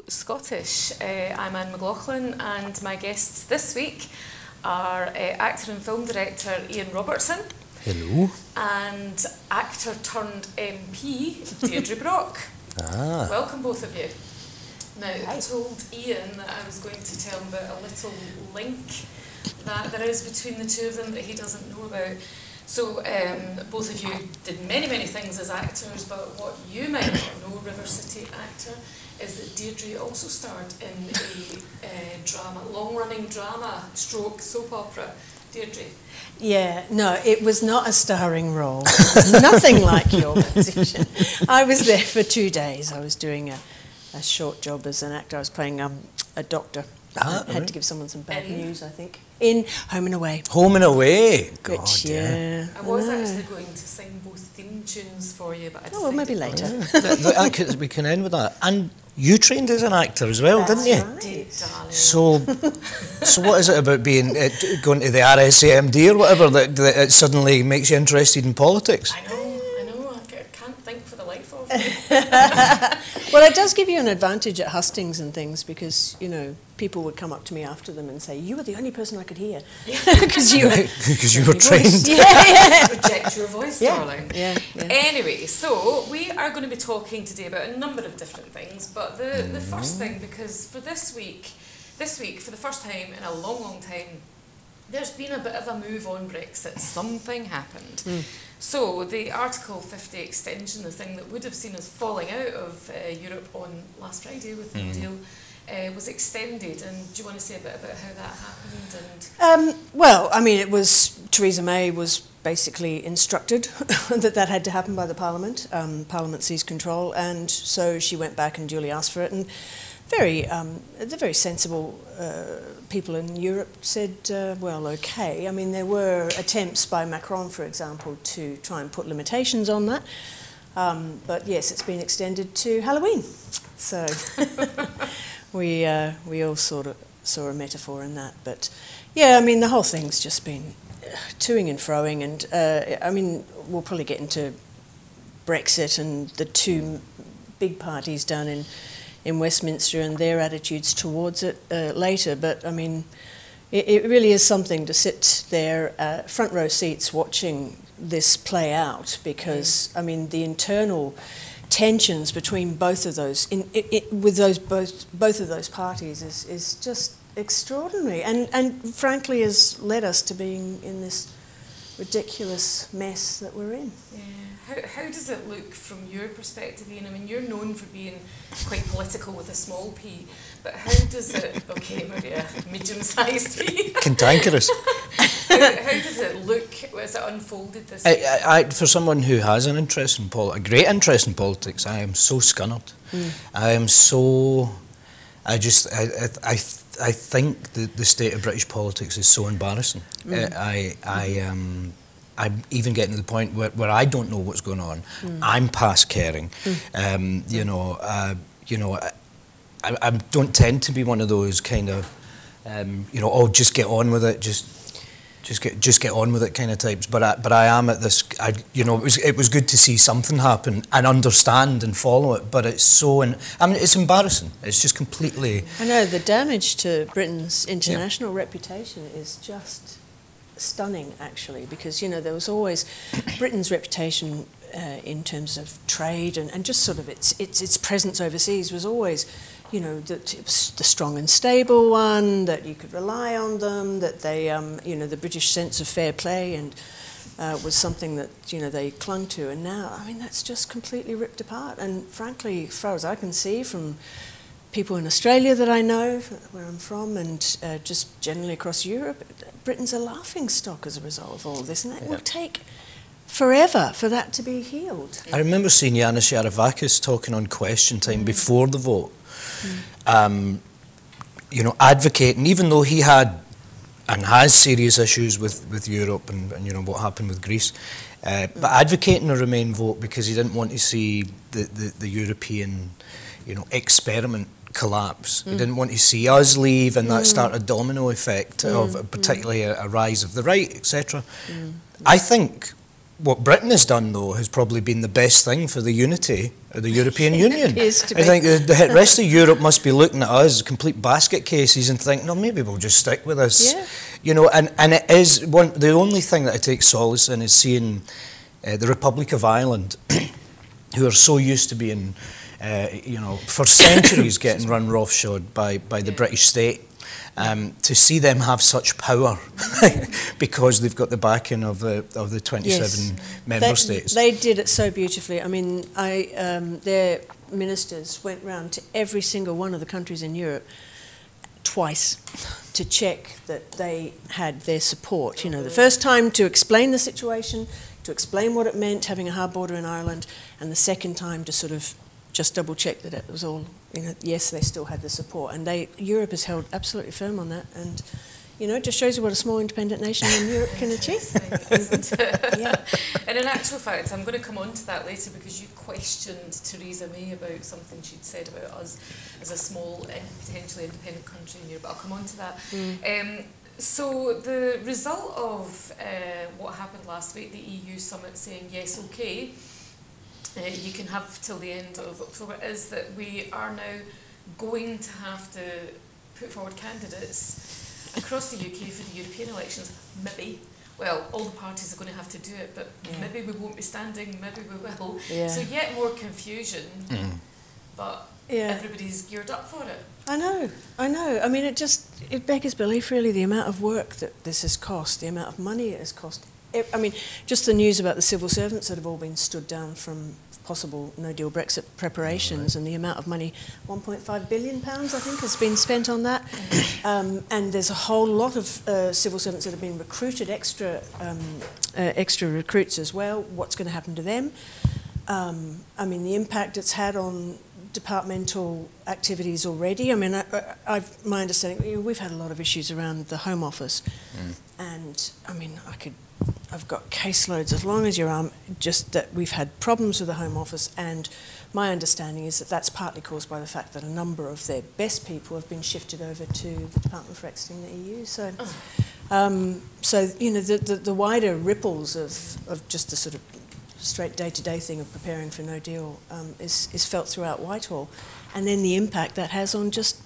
go Scottish. I'm Anne McLaughlin, and my guests this week are actor and film director Iain Robertson. Hello. And actor turned MP Deidre Brock. Ah. Welcome, both of you. Now, I told Iain that I was going to tell him about a little link that there is between the two of them that he doesn't know about. So, both of you did many, many things as actors, but what you might not know, River City actor, is that Deidre also starred in a drama, long-running drama, stroke soap opera. Deidre? Yeah, no, it was not a starring role. Nothing like your position. I was there for 2 days. I was doing a short job as an actor. I was playing a doctor. I had to give someone some bad news, I think. In Home and Away. Home and Away. God, which, yeah. I was actually going to sing both theme tunes for you, but I decided... Oh, well, maybe later. We can end with that. And you trained as an actor as well, didn't you? Right. So what is it about being going to the RSAMD or whatever that it suddenly makes you interested in politics? I know. I can't think for the life of me. Well, it does give you an advantage at hustings and things because, you know, people would come up to me after them and say, you were the only person I could hear. Because you were trained. Yeah. Project your voice, darling. Yeah. Anyway, so we are going to be talking today about a number of different things, but the first thing, because for this week, for the first time in a long, long time, there's been a bit of a move on Brexit. Something happened. So the Article 50 extension, the thing that would have seen us falling out of Europe on last Friday with the deal, was extended. And do you want to say a bit about how that happened? And well, I mean, it was Theresa May was basically instructed that had to happen by the Parliament. Parliament seized control, and so she went back and duly asked for it. And the very sensible people in Europe said, well, okay. I mean, there were attempts by Macron, for example, to try and put limitations on that. But yes, it's been extended to Halloween. So we all sort of saw a metaphor in that. But yeah, I mean, the whole thing's just been toing and froing. And I mean, we'll probably get into Brexit and the two big parties down in Westminster and their attitudes towards it later, but I mean, it really is something to sit there, front row seats, watching this play out, because I mean, the internal tensions between both of those, both of those parties, is just extraordinary, and frankly has led us to being in this ridiculous mess that we're in. yeah. How does it look from your perspective, Iain? I mean, you're known for being quite political with a small p, but how does it, okay, maybe a medium-sized p? Cantankerous. How does it look as it unfolded this week? For someone who has an interest in a great interest in politics, I am so scunnered. I am so... I think the state of British politics is so embarrassing. I'm even getting to the point where I don't know what's going on. I'm past caring. You know, I don't tend to be one of those kind of, you know, oh, just get on with it, just get on with it kind of types. But I am at this. You know, it was good to see something happen and understand and follow it. But it's so, I mean, it's embarrassing. It's just completely. I know the damage to Britain's international reputation is just stunning, actually, because, you know, there was always Britain's reputation in terms of trade and just sort of its presence overseas was always, you know, that it was the strong and stable one, that you could rely on them, that they, you know, the British sense of fair play and was something that, you know, they clung to. And now, I mean, that's just completely ripped apart. And frankly, as far as I can see from people in Australia that I know, where I'm from, and just generally across Europe, Britain's a laughingstock as a result of all this, and it will take forever for that to be healed. I remember seeing Yanis Varoufakis talking on Question Time before the vote, you know, advocating, even though he had and has serious issues with Europe and you know what happened with Greece, but advocating a Remain vote because he didn't want to see the European, you know, experiment collapse. He didn't want to see us leave and that start a domino effect of particularly a rise of the right, etc. I think what Britain has done, though, has probably been the best thing for the unity of the European Union. I think the rest of Europe must be looking at us, complete basket cases, and think, no, maybe we'll just stick with this. Yeah. You know, and it is the only thing that I take solace in is seeing the Republic of Ireland, who are so used to being, you know, for centuries getting run roughshod by the British state. To see them have such power because they've got the backing of the 27 member states. They did it so beautifully. I mean, their ministers went round to every single one of the countries in Europe twice to check that they had their support. You know, the first time to explain the situation, to explain what it meant having a hard border in Ireland, and the second time to sort of just double check that it was all, you know, yes, they still had the support. And Europe has held absolutely firm on that. And, you know, it just shows you what a small independent nation in Europe can achieve. Isn't it? Yeah. And in actual fact, I'm going to come on to that later because you questioned Theresa May about something she'd said about us as a small and potentially independent country in Europe. I'll come on to that. So the result of what happened last week, the EU summit saying, yes, okay, you can have till the end of October, is that we are now going to have to put forward candidates across the UK for the European elections. Maybe. Well, all the parties are going to have to do it, but maybe we won't be standing, maybe we will. Yeah. So yet more confusion, but everybody's geared up for it. I know. I mean, it beggars belief, really, the amount of work that this has cost, the amount of money it has cost. I mean, just the news about the civil servants that have all been stood down from possible no-deal Brexit preparations, and the amount of money, £1.5 billion, I think, has been spent on that. And there's a whole lot of civil servants that have been recruited, extra recruits as well. What's going to happen to them? I mean, the impact it's had on departmental activities already. I mean, my understanding, we've had a lot of issues around the Home Office, and I mean, I've got caseloads as long as your arm, just that we've had problems with the Home Office, and my understanding is that that's partly caused by the fact that a number of their best people have been shifted over to the Department for Brexit in the EU. So, so you know, the wider ripples of just the sort of straight day-to-day thing of preparing for no deal is felt throughout Whitehall, and then the impact that has on just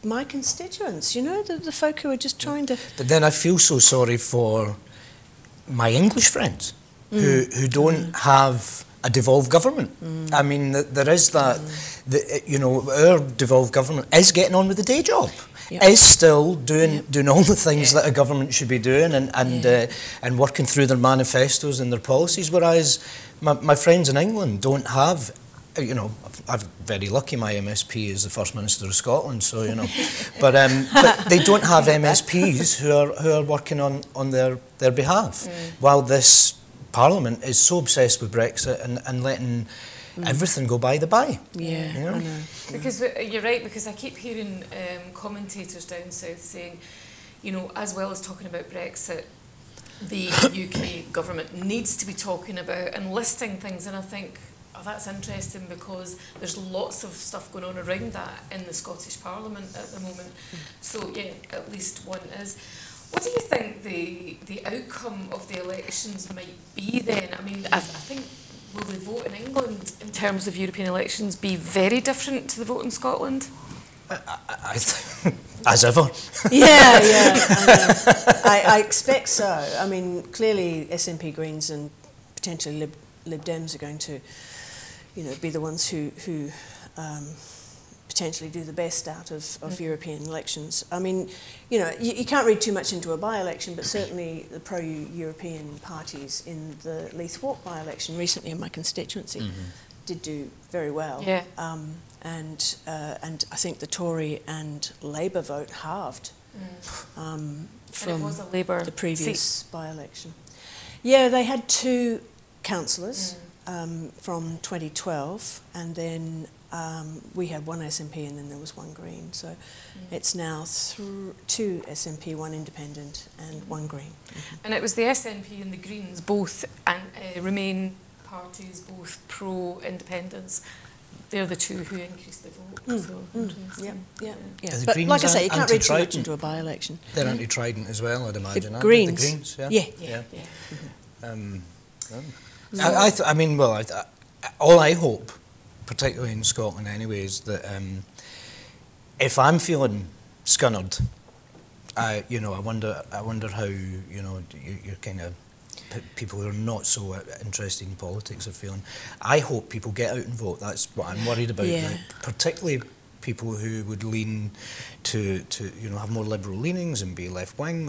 my constituents, you know, the folk who are just trying to... But then I feel so sorry for my English friends who don't have a devolved government. I mean, there is that, you know, our devolved government is getting on with the day job. Is still doing all the things that a government should be doing and working through their manifestos and their policies, whereas my friends in England don't have, you know, I'm very lucky my MSP is the First Minister of Scotland, so, you know, but they don't have MSPs who are working on their behalf, while this Parliament is so obsessed with Brexit and letting everything go by the by. Yeah, you know? I know. Because you're right, because I keep hearing commentators down south saying, you know, as well as talking about Brexit, the UK government needs to be talking about and listing things, and I think, oh, that's interesting because there's lots of stuff going on around that in the Scottish Parliament at the moment. So yeah, at least one is. What do you think the outcome of the elections might be then? I mean, I think, will the vote in England in terms of European elections be very different to the vote in Scotland? I think, as ever. Yeah, I expect so. I mean, clearly SNP Greens and potentially Lib Dems are going to, you know, be the ones who potentially do the best out of European elections. I mean, you know, you can't read too much into a by-election, but certainly the pro-European parties in the Leith Walk by-election recently in my constituency did do very well. Yeah. And I think the Tory and Labour vote halved from the previous by-election. Yeah, they had 2 councillors from 2012, and then we had 1 SNP and then there was 1 Green. So it's now 2 SNP, 1 Independent and 1 Green. And it was the SNP and the Greens, both Remain parties, both pro-independence. They're the 2 who increased the vote. So yeah. But like I say, you can't read too much into a by-election. They're anti-Trident as well, I'd imagine. The Greens. The Greens, yeah. I mean, well, all I hope, particularly in Scotland anyway, is that if I'm feeling scunnered, I wonder how, you're kind of, people who are not so interested in politics are feeling. I hope people get out and vote. That's what I'm worried about. Yeah. Particularly people who would lean to have more liberal leanings and be left wing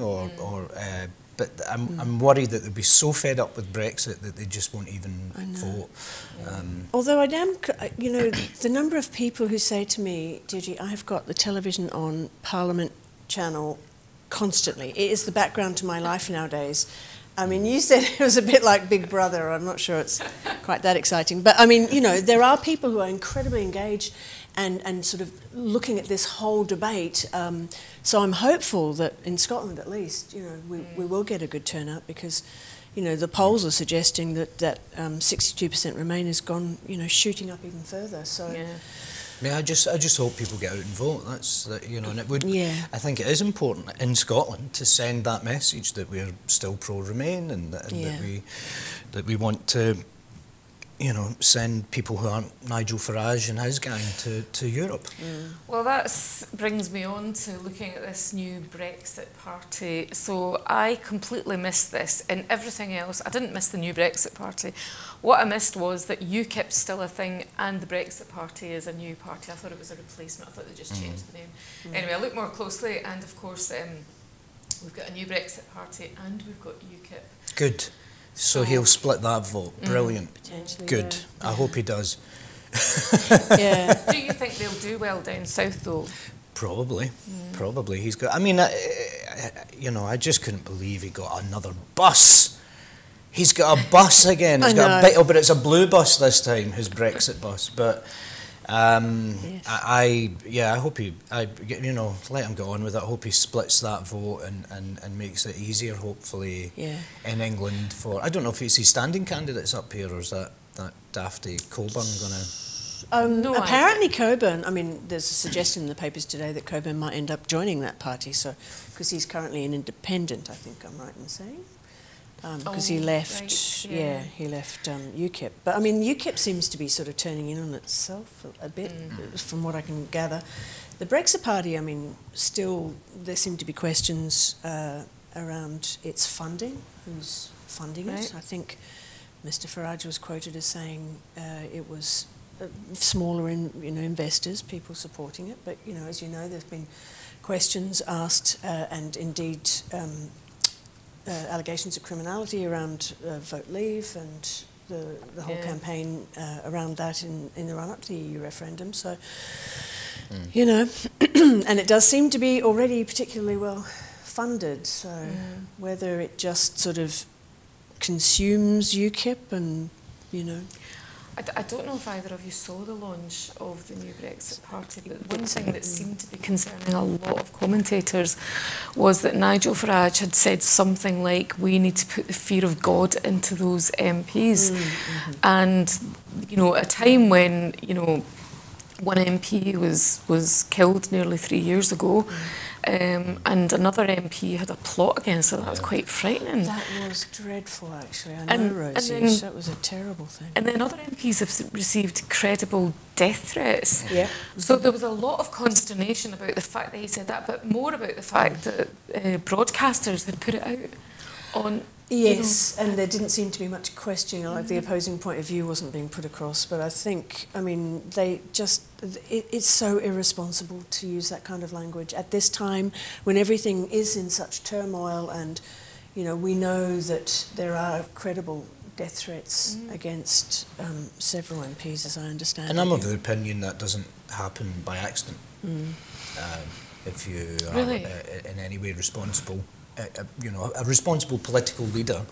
but I'm worried that they'll be so fed up with Brexit that they just won't even vote. Although I am, the number of people who say to me, Deidre, I've got the television on Parliament channel constantly. It is the background to my life nowadays. I mean, you said it was a bit like Big Brother. I'm not sure it's quite that exciting. But, I mean, there are people who are incredibly engaged and sort of looking at this whole debate. So I'm hopeful that in Scotland, at least, we will get a good turnout because, the polls are suggesting that 62% Remain has gone, shooting up even further. So. Yeah. Yeah, I just hope people get out and vote. That's and it would. Yeah. I think it is important in Scotland to send that message that we're still pro-Remain and that we want to, send people who aren't Nigel Farage and his gang to Europe. Well, that brings me on to looking at this new Brexit party. So I completely missed this. In everything else, I didn't miss the new Brexit party. What I missed was that UKIP's still a thing and the Brexit party is a new party. I thought it was a replacement. I thought they just changed the name. Anyway, I looked more closely and, of course, we've got a new Brexit party and we've got UKIP. Good. So he'll split that vote. Brilliant. Potentially, good. Yeah. I hope he does. Yeah. Do you think they'll do well down south, though? Probably. Probably. He's got... I mean, I just couldn't believe he got another bus. He's got a bus again. He's got a bit, but it's a blue bus this time, his Brexit bus. But Yes. I hope he, let him get on with it. I hope he splits that vote and makes it easier, hopefully, in England for. I don't know if it's his standing candidates up here or is that dafty Coburn going to. No, apparently Coburn, I mean, there's a suggestion in the papers today that Coburn might end up joining that party, so because he's currently an independent, I think I'm right in saying. Because he left, he left UKIP. But I mean, UKIP seems to be sort of turning in on itself a bit, from what I can gather. The Brexit Party, I mean, still there seem to be questions around its funding. Who's funding it? I think Mr. Farage was quoted as saying it was smaller, investors, people supporting it. But as you know, there've been questions asked, and indeed. Allegations of criminality around Vote Leave and the whole campaign around that in the run-up to the EU referendum. So, and it does seem to be already particularly well funded. So whether it just sort of consumes UKIP and, I don't know if either of you saw the launch of the new Brexit party, but one thing that seemed to be concerning a lot of commentators was that Nigel Farage had said something like, we need to put the fear of God into those MPs. And, at a time when, one MP was killed nearly 3 years ago, and another MP had a plot against her. That was quite frightening. That was dreadful, actually. I know, Rosie. That was a terrible thing. And then other MPs have received credible death threats. Yeah. So there was a lot of consternation about the fact that he said that, but more about the fact that broadcasters had put it out on... Yes, and there didn't seem to be much questioning, like the opposing point of view wasn't being put across, but I think, they just, it's so irresponsible to use that kind of language at this time when everything is in such turmoil and, we know that there are credible death threats against several MPs, as I understand. And I'm of the opinion that doesn't happen by accident. If you are in any way responsible. A responsible political leader,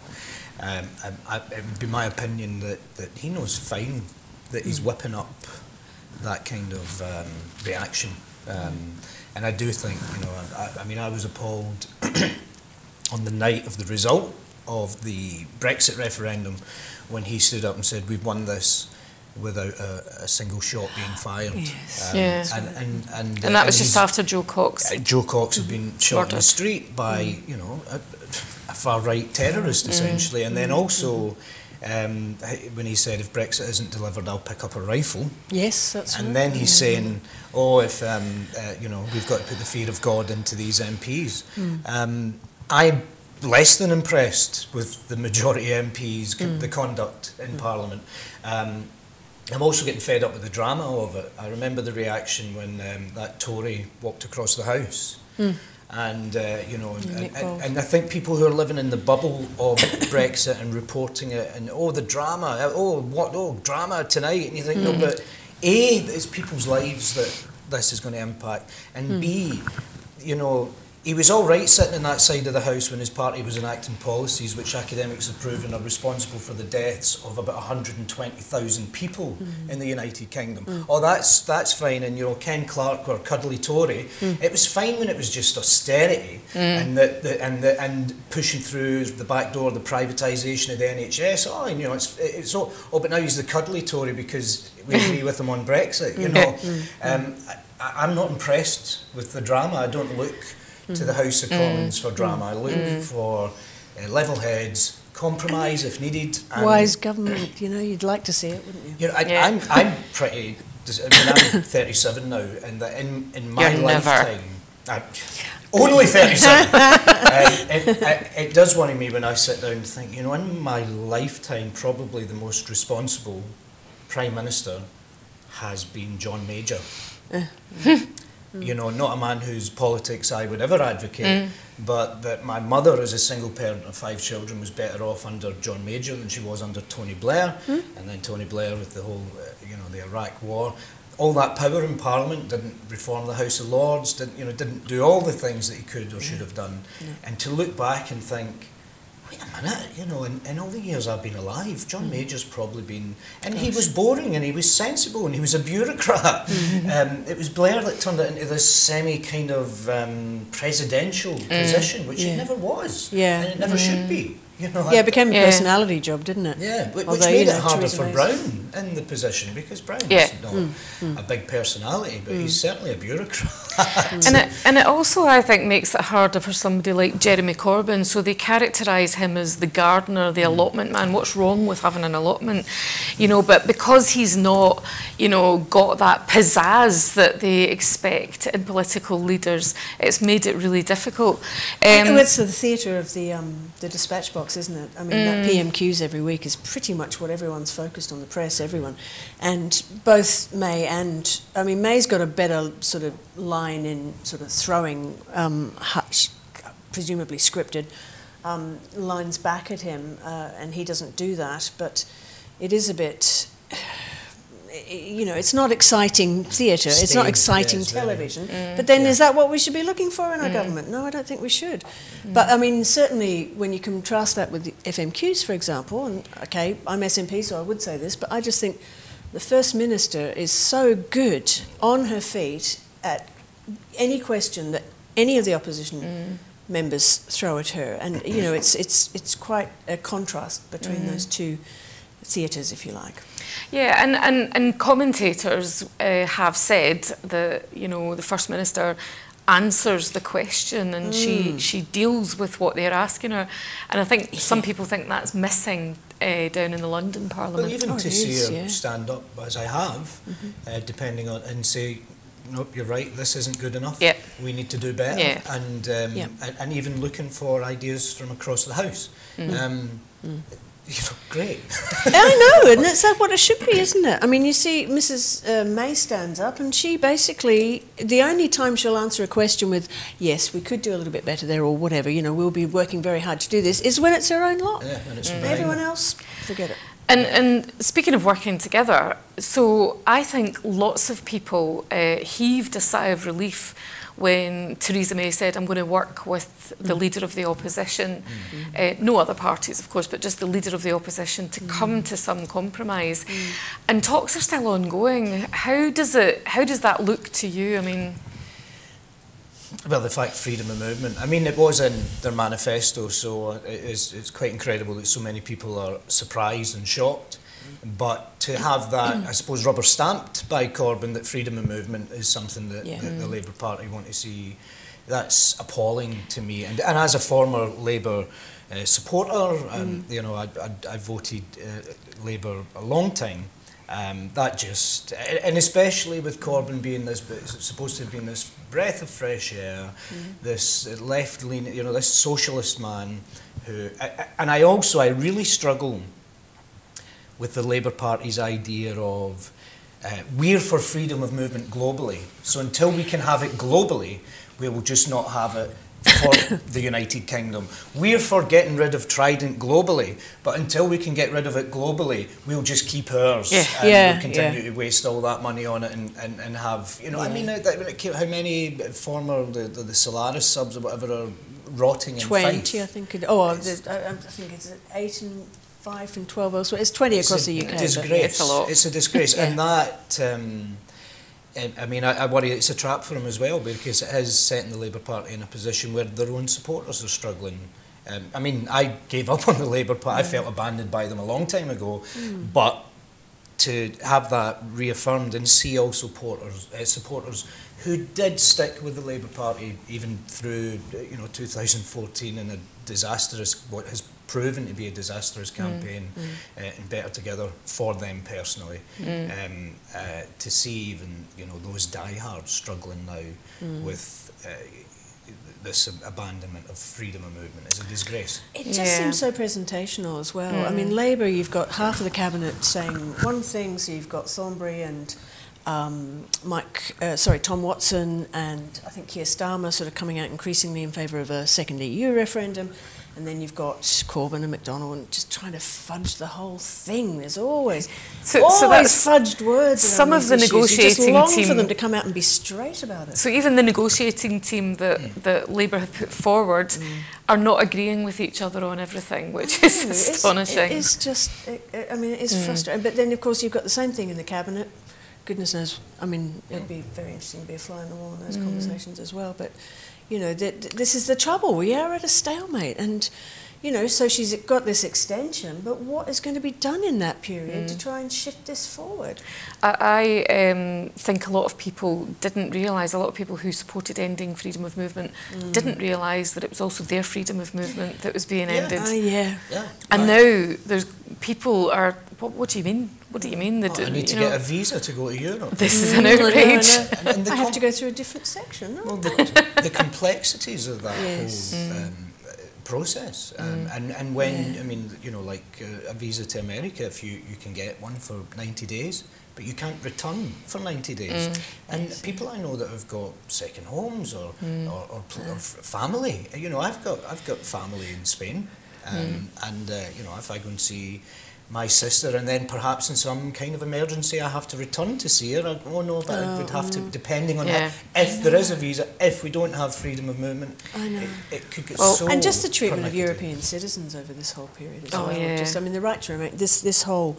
it would be my opinion that he knows fine that he's whipping up that kind of reaction. And I do think, I was appalled on the night of the result of the Brexit referendum when he stood up and said, we've won this without a single shot being fired. Yes. And that was just after Joe Cox. Joe Cox had been shot in the street by, a far-right terrorist, essentially. And then also, when he said, if Brexit isn't delivered, I'll pick up a rifle. Yes, that's right. And then he's saying, oh, if, you know, we've got to put the fear of God into these MPs. I'm less than impressed with the majority MPs, the conduct in Parliament. I'm also getting fed up with the drama of it. I remember the reaction when that Tory walked across the House. And, you know, and I think people who are living in the bubble of Brexit and reporting it, and, oh, the drama, oh, drama tonight, and you think, no, but A, it's people's lives that this is going to impact, and B, you know, he was all right sitting in that side of the House when his party was enacting policies which academics have proven are responsible for the deaths of about 120,000 people in the United Kingdom. Oh, that's fine. And, you know, Ken Clarke or cuddly Tory, it was fine when it was just austerity and pushing through the back door the privatisation of the NHS. Oh, and, you know, it's oh, but now he's the cuddly Tory because we agree with him on Brexit. You know, I'm not impressed with the drama. I don't look to the House of Commons for drama. I look for level heads, compromise if needed. And wise government, you know, you'd like to see it, wouldn't you? You know, I'm pretty. I mean, I'm 37 now, and in my lifetime, only 37. It does worry me when I sit down and think, you know, in my lifetime, probably the most responsible Prime Minister has been John Major. You know, not a man whose politics I would ever advocate, but that my mother, as a single parent of 5 children, was better off under John Major than she was under Tony Blair, and then Tony Blair with the whole, you know, the Iraq War. All that power in Parliament, didn't reform the House of Lords, didn't do all the things that he could or should have done. And to look back and think, wait a minute, you know, in all the years I've been alive, John Major's probably been, and he was boring and he was sensible and he was a bureaucrat. It was Blair that turned it into this semi kind of presidential position, which it never was, and it never should be. You know, it became a personality job, didn't it? Yeah, which made it harder for Brown in the position, because Brown is not a big personality, but he's certainly a bureaucrat. And it also, I think, makes it harder for somebody like Jeremy Corbyn. So they characterise him as the gardener, the allotment man. What's wrong with having an allotment? You know, but because he's not, you know, got that pizzazz that they expect in political leaders, it's made it really difficult. It's the theatre of the dispatch box, isn't it? I mean, that PMQs every week is pretty much what everyone's focused on, the press, everyone. And both May and, I mean, May's got a better sort of line in sort of throwing, presumably scripted, lines back at him, and he doesn't do that, but it is a bit, you know, it's not exciting theatre, it's not exciting television, but then is that what we should be looking for in our government? No, I don't think we should. But I mean, certainly when you contrast that with the FMQs, for example, and okay, I'm SNP, so I would say this, but I just think the First Minister is so good on her feet at any question that any of the opposition members throw at her, and you know, it's quite a contrast between those two theatres, if you like. Yeah, and commentators have said that, you know, the First Minister answers the question and she deals with what they're asking her. And I think some people think that's missing down in the London Parliament. Well, even to see her stand up, as I have, depending on, and say, nope, you're right, this isn't good enough, we need to do better, and even looking for ideas from across the House. You know, great. I know, and that's what it should be, isn't it? I mean, you see Mrs. May stands up and she basically, the only time she'll answer a question with, yes, we could do a little bit better there or whatever, you know, we'll be working very hard to do this, is when it's her own lot. Yeah, when it's everyone else, forget it. And speaking of working together, so I think lots of people heaved a sigh of relief when Theresa May said, I'm going to work with the leader of the opposition, no other parties, of course, but just the leader of the opposition to come to some compromise. And talks are still ongoing. How does that look to you? I mean... Well, the fact freedom of movement, I mean, it was in their manifesto, so it's quite incredible that so many people are surprised and shocked. But to have that, I suppose, rubber stamped by Corbyn that freedom of movement is something that the Labour Party want to see, that's appalling to me. And as a former Labour supporter. You know, I voted Labour a long time. That just, and especially with Corbyn being this, supposed to have been this breath of fresh air, this left-leaning, you know, this socialist man who, and I really struggle with the Labour Party's idea of we're for freedom of movement globally. So until we can have it globally, we will just not have it for the United Kingdom. We're for getting rid of Trident globally, but until we can get rid of it globally, we'll just keep ours and we'll continue to waste all that money on it and have, you know, I mean, how many former, the Solaris subs or whatever are rotting in 20, Fife? I think. I think it's 8 and 5 and 12 elsewhere. It's 20 across the UK. Disgrace. It's a lot. It's a disgrace. And that, I mean, I worry it's a trap for him as well, because it is setting the Labour Party in a position where their own supporters are struggling. I mean, I gave up on the Labour Party. I felt abandoned by them a long time ago. But to have that reaffirmed and see also supporters who did stick with the Labour Party even through, you know, 2014 in a disastrous, what has proven to be a disastrous campaign, and Better Together for them personally, to see even, you know, those diehards struggling now with this abandonment of freedom of movement is a disgrace. It just seems so presentational as well. I mean, Labour, you've got half of the cabinet saying one thing, so you've got Thornbury and Tom Watson and I think Keir Starmer sort of coming out increasingly in favour of a second EU referendum, and then you've got Corbyn and McDonnell and just trying to fudge the whole thing. There's always fudged words. Some of the negotiating you just long team for them to come out and be straight about it. So even the negotiating team that Labour have put forward are not agreeing with each other on everything, which is astonishing. It's just, I mean, it is frustrating. But then, of course, you've got the same thing in the cabinet. Goodness knows, I mean, it'd be very interesting to be a fly on the wall in those conversations as well. But, you know, this is the trouble. We are at a stalemate. And, you know, so she's got this extension, but what is going to be done in that period to try and shift this forward? I think a lot of people didn't realise, a lot of people who supported ending freedom of movement didn't realise that it was also their freedom of movement that was being ended. And now there's people are, what do you mean? What do you mean? I need to get a visa to go to Europe. This is an outrage. And I have to go through a different section. Well, the complexities of that whole process. And when, I mean, you know, like a visa to America, if you can get one for 90 days, but you can't return for 90 days. And people I know that have got second homes or family, you know, I've got family in Spain, and you know, if I go and see my sister, and then perhaps in some kind of emergency I have to return to see her. I would have to, depending on if there is a visa, if we don't have freedom of movement, it could get so. And just the treatment of European citizens over this whole period as well. Just, I mean, the right to remain, this whole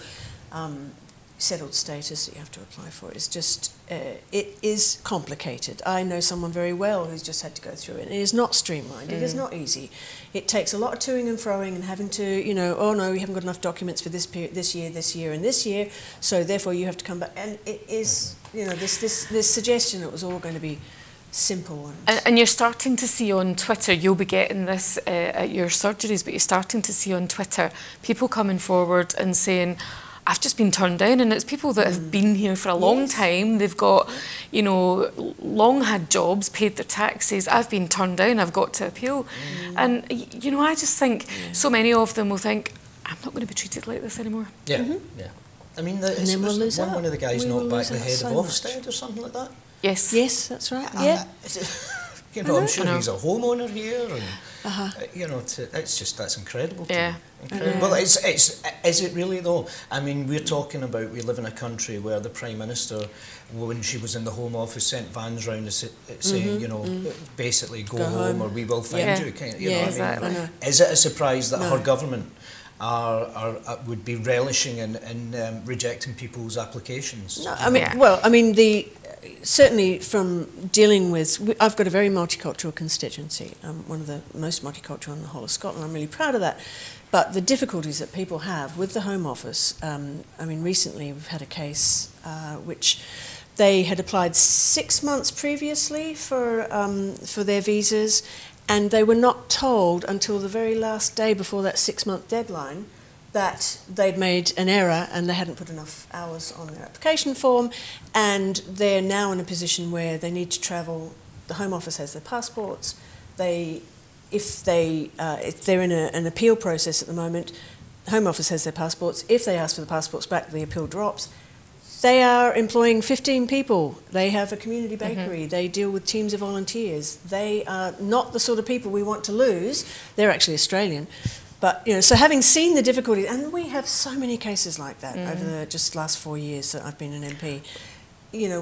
settled status that you have to apply for is just, it is complicated. I know someone very well who's just had to go through it. It is not streamlined. It is not easy. It takes a lot of toing and froing and having to, you know, oh no, we haven't got enough documents for this period, this year, and this year, so therefore you have to come back. And it is, you know, this suggestion that it was all going to be simple. And you're starting to see on Twitter, you'll be getting this at your surgeries, but you're starting to see on Twitter people coming forward and saying, I've just been turned down, and it's people that have been here for a long time. They've got, you know, long had jobs, paid their taxes. I've been turned down. I've got to appeal. And, you know, I just think so many of them will think, I'm not going to be treated like this anymore. I mean, one of the guys knocked back the head of Ofsted or something like that. Yes, that's right. You know, I'm sure he's a homeowner here, and you know, that's incredible. Incredible. Well, is it really though? I mean, we're talking about, we live in a country where the Prime Minister, when she was in the Home Office, sent vans round saying, you know, basically go home or we will find you. You know, exactly. I mean, is it a surprise that her government would be relishing in rejecting people's applications? No, I mean, well, I mean, certainly from dealing with, I've got a very multicultural constituency. I'm one of the most multicultural in the whole of Scotland. I'm really proud of that. But the difficulties that people have with the Home Office, I mean, recently we've had a case which they had applied 6 months previously for their visas, And they were not told until the very last day before that 6-month deadline that they'd made an error and they hadn't put enough hours on their application form, and they're now in a position where they need to travel. The Home Office has their passports. If they're in an appeal process at the moment, the Home Office has their passports. If they ask for the passports back, the appeal drops. They are employing 15 people. They have a community bakery. They deal with teams of volunteers. They are not the sort of people we want to lose. They're actually Australian. But, you know, so having seen the difficulties, and we have so many cases like that over the just last 4 years that I've been an MP, you know,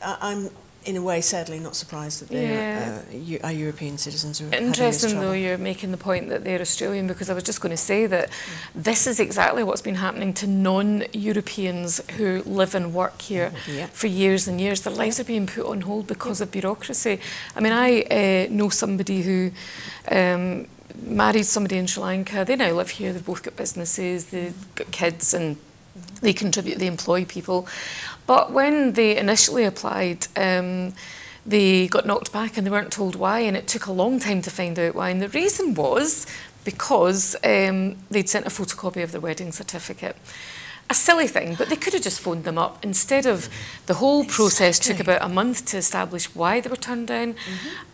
I'm in a way sadly not surprised that our European citizens are interesting though you're making the point that they're Australian, because I was just going to say that this is exactly what's been happening to non-Europeans who live and work here for years and years. Their lives are being put on hold because of bureaucracy. I mean, I know somebody who married somebody in Sri Lanka. They now live here. They've both got businesses, they've got kids, and they contribute, they employ people. But when they initially applied, they got knocked back and they weren't told why, and it took a long time to find out why. And the reason was because they'd sent a photocopy of their wedding certificate. A silly thing, but they could have just phoned them up. Instead of the whole process took about a month to establish why they were turned down,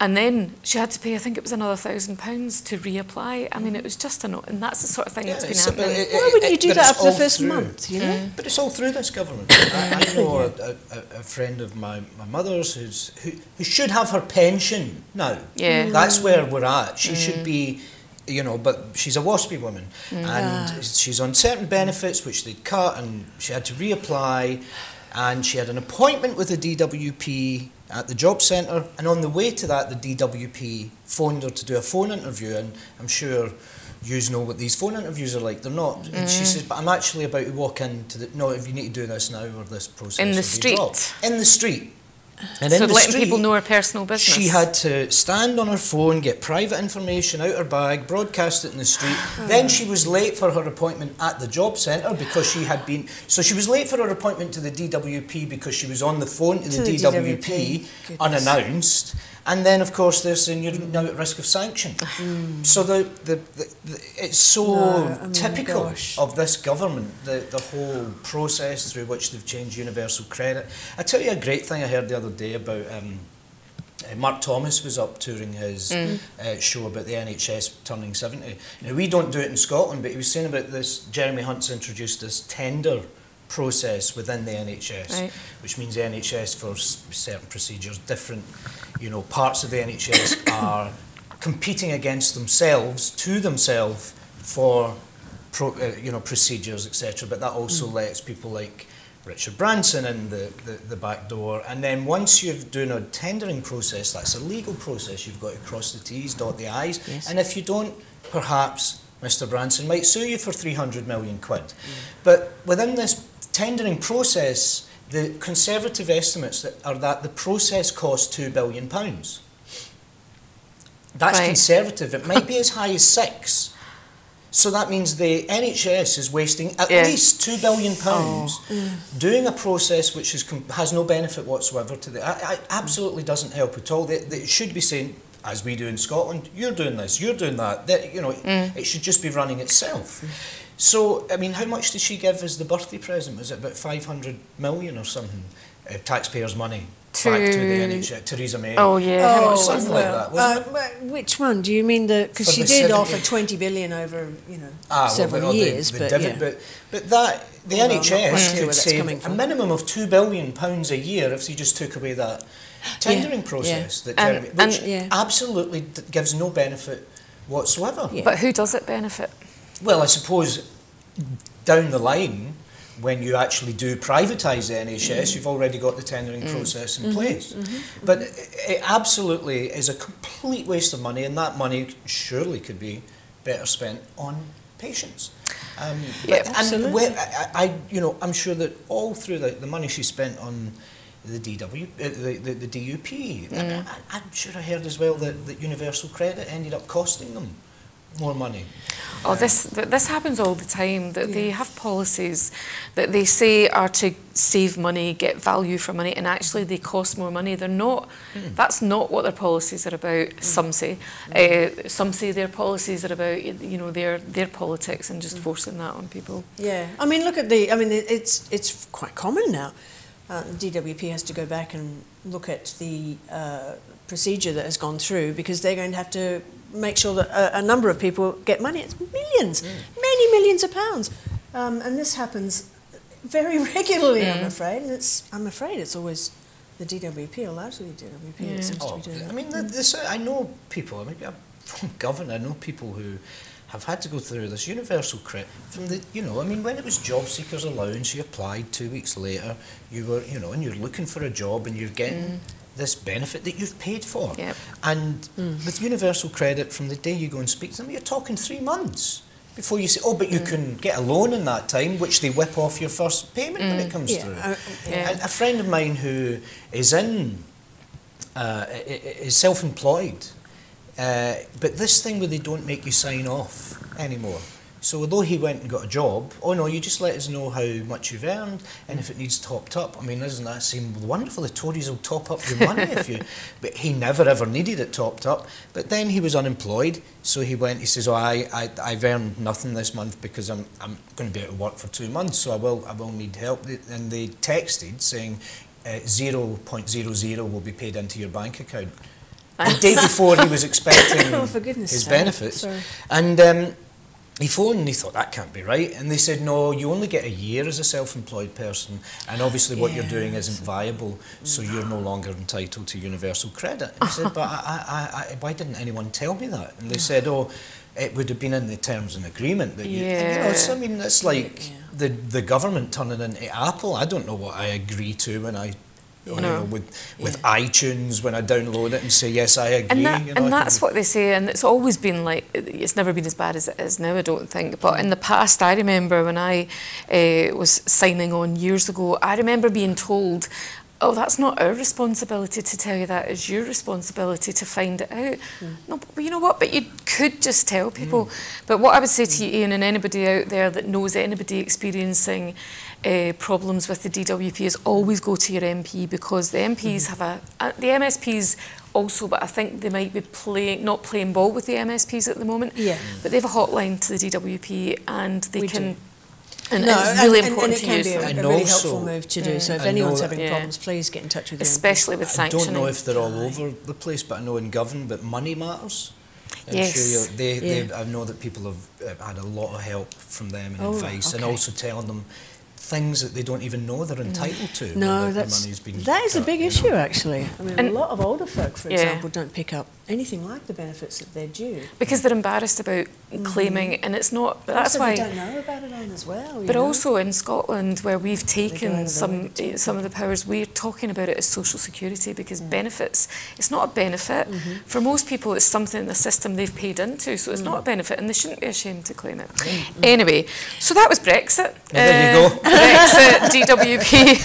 and then she had to pay, I think it was another £1,000 to reapply. I mean, it was just and that's the sort of thing that's been happening. Why wouldn't you do that after the first month, you know? But it's all through this government. I know a friend of my mother's who should have her pension now. Yeah. That's where we're at. She should be, you know, but she's a waspy woman, and she's on certain benefits which they'd cut, and she had to reapply, and she had an appointment with the DWP at the job centre, and on the way to that, the DWP phoned her to do a phone interview, and I'm sure you know what these phone interviews are like. They're not. And she says, but I'm actually about to walk into the, no, if you need to do this now, or this process in the will street. be dropped. In the street. And so in the letting street, people know her personal business. She had to stand on her phone, get private information out her bag, broadcast it in the street. Then she was late for her appointment at the job centre because she had been... So she was late for her appointment to the DWP because she was on the phone to the DWP unannounced. And then, of course, they're saying you're now at risk of sanction. So it's so typical of this government, the whole process through which they've changed universal credit. I tell you a great thing I heard the other day about... Mark Thomas was up touring his show about the NHS turning 70. Now, we don't do it in Scotland, but he was saying about this, Jeremy Hunt's introduced this tender process within the NHS, which means the NHS for certain procedures, different, you know, parts of the NHS are competing against themselves, to themselves, for, you know, procedures, etc. But that also lets people like Richard Branson in the back door. And then once you're doing a tendering process, that's a legal process. You've got to cross the T's, dot the I's. Yes. And if you don't, perhaps Mr. Branson might sue you for 300 million quid. But within this tendering process, the conservative estimates are that the process costs £2 billion. That's conservative. It might be as high as 6. So that means the NHS is wasting at least £2 billion doing a process which has no benefit whatsoever to the... absolutely doesn't help at all. They should be saying, as we do in Scotland, you're doing this, you're doing that. You know, it should just be running itself. So, I mean, how much did she give as the birthday present? Was it about 500 million or something? Taxpayers' money back to the NHS, Theresa May. Oh, yeah. Something like that, wasn't it? Which one? Do you mean the... Because she did offer 20 billion over, you know, several years, but that, the NHS could save a minimum of £2 billion a year if they just took away that tendering process that Jeremy... Which absolutely gives no benefit whatsoever. But who does it benefit? Well, I suppose down the line, when you actually do privatise the NHS, you've already got the tendering process in place. But it absolutely is a complete waste of money, and that money surely could be better spent on patients. Absolutely. And you know, I'm sure that all through the money she spent on the the DUP, I'm sure I heard as well that universal credit ended up costing them more money. Oh, this happens all the time, that they have policies that they say are to save money, get value for money, and actually they cost more money. They're not, that's not what their policies are about, some say. Some say their policies are about, you know, their politics and just forcing that on people. Yeah, I mean, look at the, I mean, it's quite common now. The DWP has to go back and look at the procedure that has gone through, because they're going to have to make sure that a number of people get money. It's millions, many millions of pounds. And this happens very regularly, I'm afraid. And I'm afraid it's always the DWP, or largely the DWP that seems to be doing that. I mean, I know people, I mean, I'm from government, I know people who have had to go through this universal credit from the, you know, I mean, when it was job seekers allowance, you applied 2 weeks later, you were, you know, and you're looking for a job and you're getting this benefit that you've paid for. Yep. And with universal credit, from the day you go and speak to them, you're talking 3 months before you say, oh, but you can get a loan in that time, which they whip off your first payment when it comes through. And a friend of mine who is is self-employed, but this thing where they don't make you sign off anymore. So although he went and got a job, oh no, you just let us know how much you've earned and if it needs topped up. I mean, doesn't that seem wonderful? The Tories will top up your money if you... But he never ever needed it topped up. But then he was unemployed, so he went, he says, oh, I've earned nothing this month because I'm going to be out of work for 2 months, so I will need help. And they texted saying 0.00 will be paid into your bank account. The day before he was expecting his benefits. Sorry. And he phoned and he thought, that can't be right. And they said, no, you only get a year as a self-employed person, and obviously what you're doing isn't viable, so you're no longer entitled to universal credit. And he said, but why didn't anyone tell me that? And they said, oh, it would have been in the terms and agreement that you... And, you know, so, I mean, it's like the government turning into Apple. I don't know what I agree to when I... You know, with iTunes, when I download it and say, yes, I agree. And that's what they say, and it's always been like, it's never been as bad as it is now, I don't think. But in the past, I remember when I was signing on years ago, I remember being told, oh, that's not our responsibility to tell you that, it's your responsibility to find it out. No, but you know what, but you could just tell people. But what I would say to you, Iain, and anybody out there that knows anybody experiencing problems with the DWP, is always go to your MP, because the MPs have the MSPs also, but I think they might be not playing ball with the MSPs at the moment. But they have a hotline to the DWP, and they can... And it's really important to use them. And it can be a really helpful move to do. So if anyone's having problems, please get in touch with them. Especially with sanctioning. I don't know if they're all over the place, but I know in Govan, but Money Matters. Yes. I know that people have had a lot of help from them and advice, and also telling them things that they don't even know they're entitled to. No, that is a big issue, actually. I mean, a lot of older folk, for example, don't pick up anything like the benefits that they're due. Because they're embarrassed about claiming, and it's not... But that's why they don't know about it as well. But also in Scotland, where we've taken some of the powers, we're talking about it as social security, because benefits, it's not a benefit. For most people, it's something in the system they've paid into, so it's not a benefit, and they shouldn't be ashamed to claim it. Anyway, so that was Brexit. There you go. Brexit, DWP.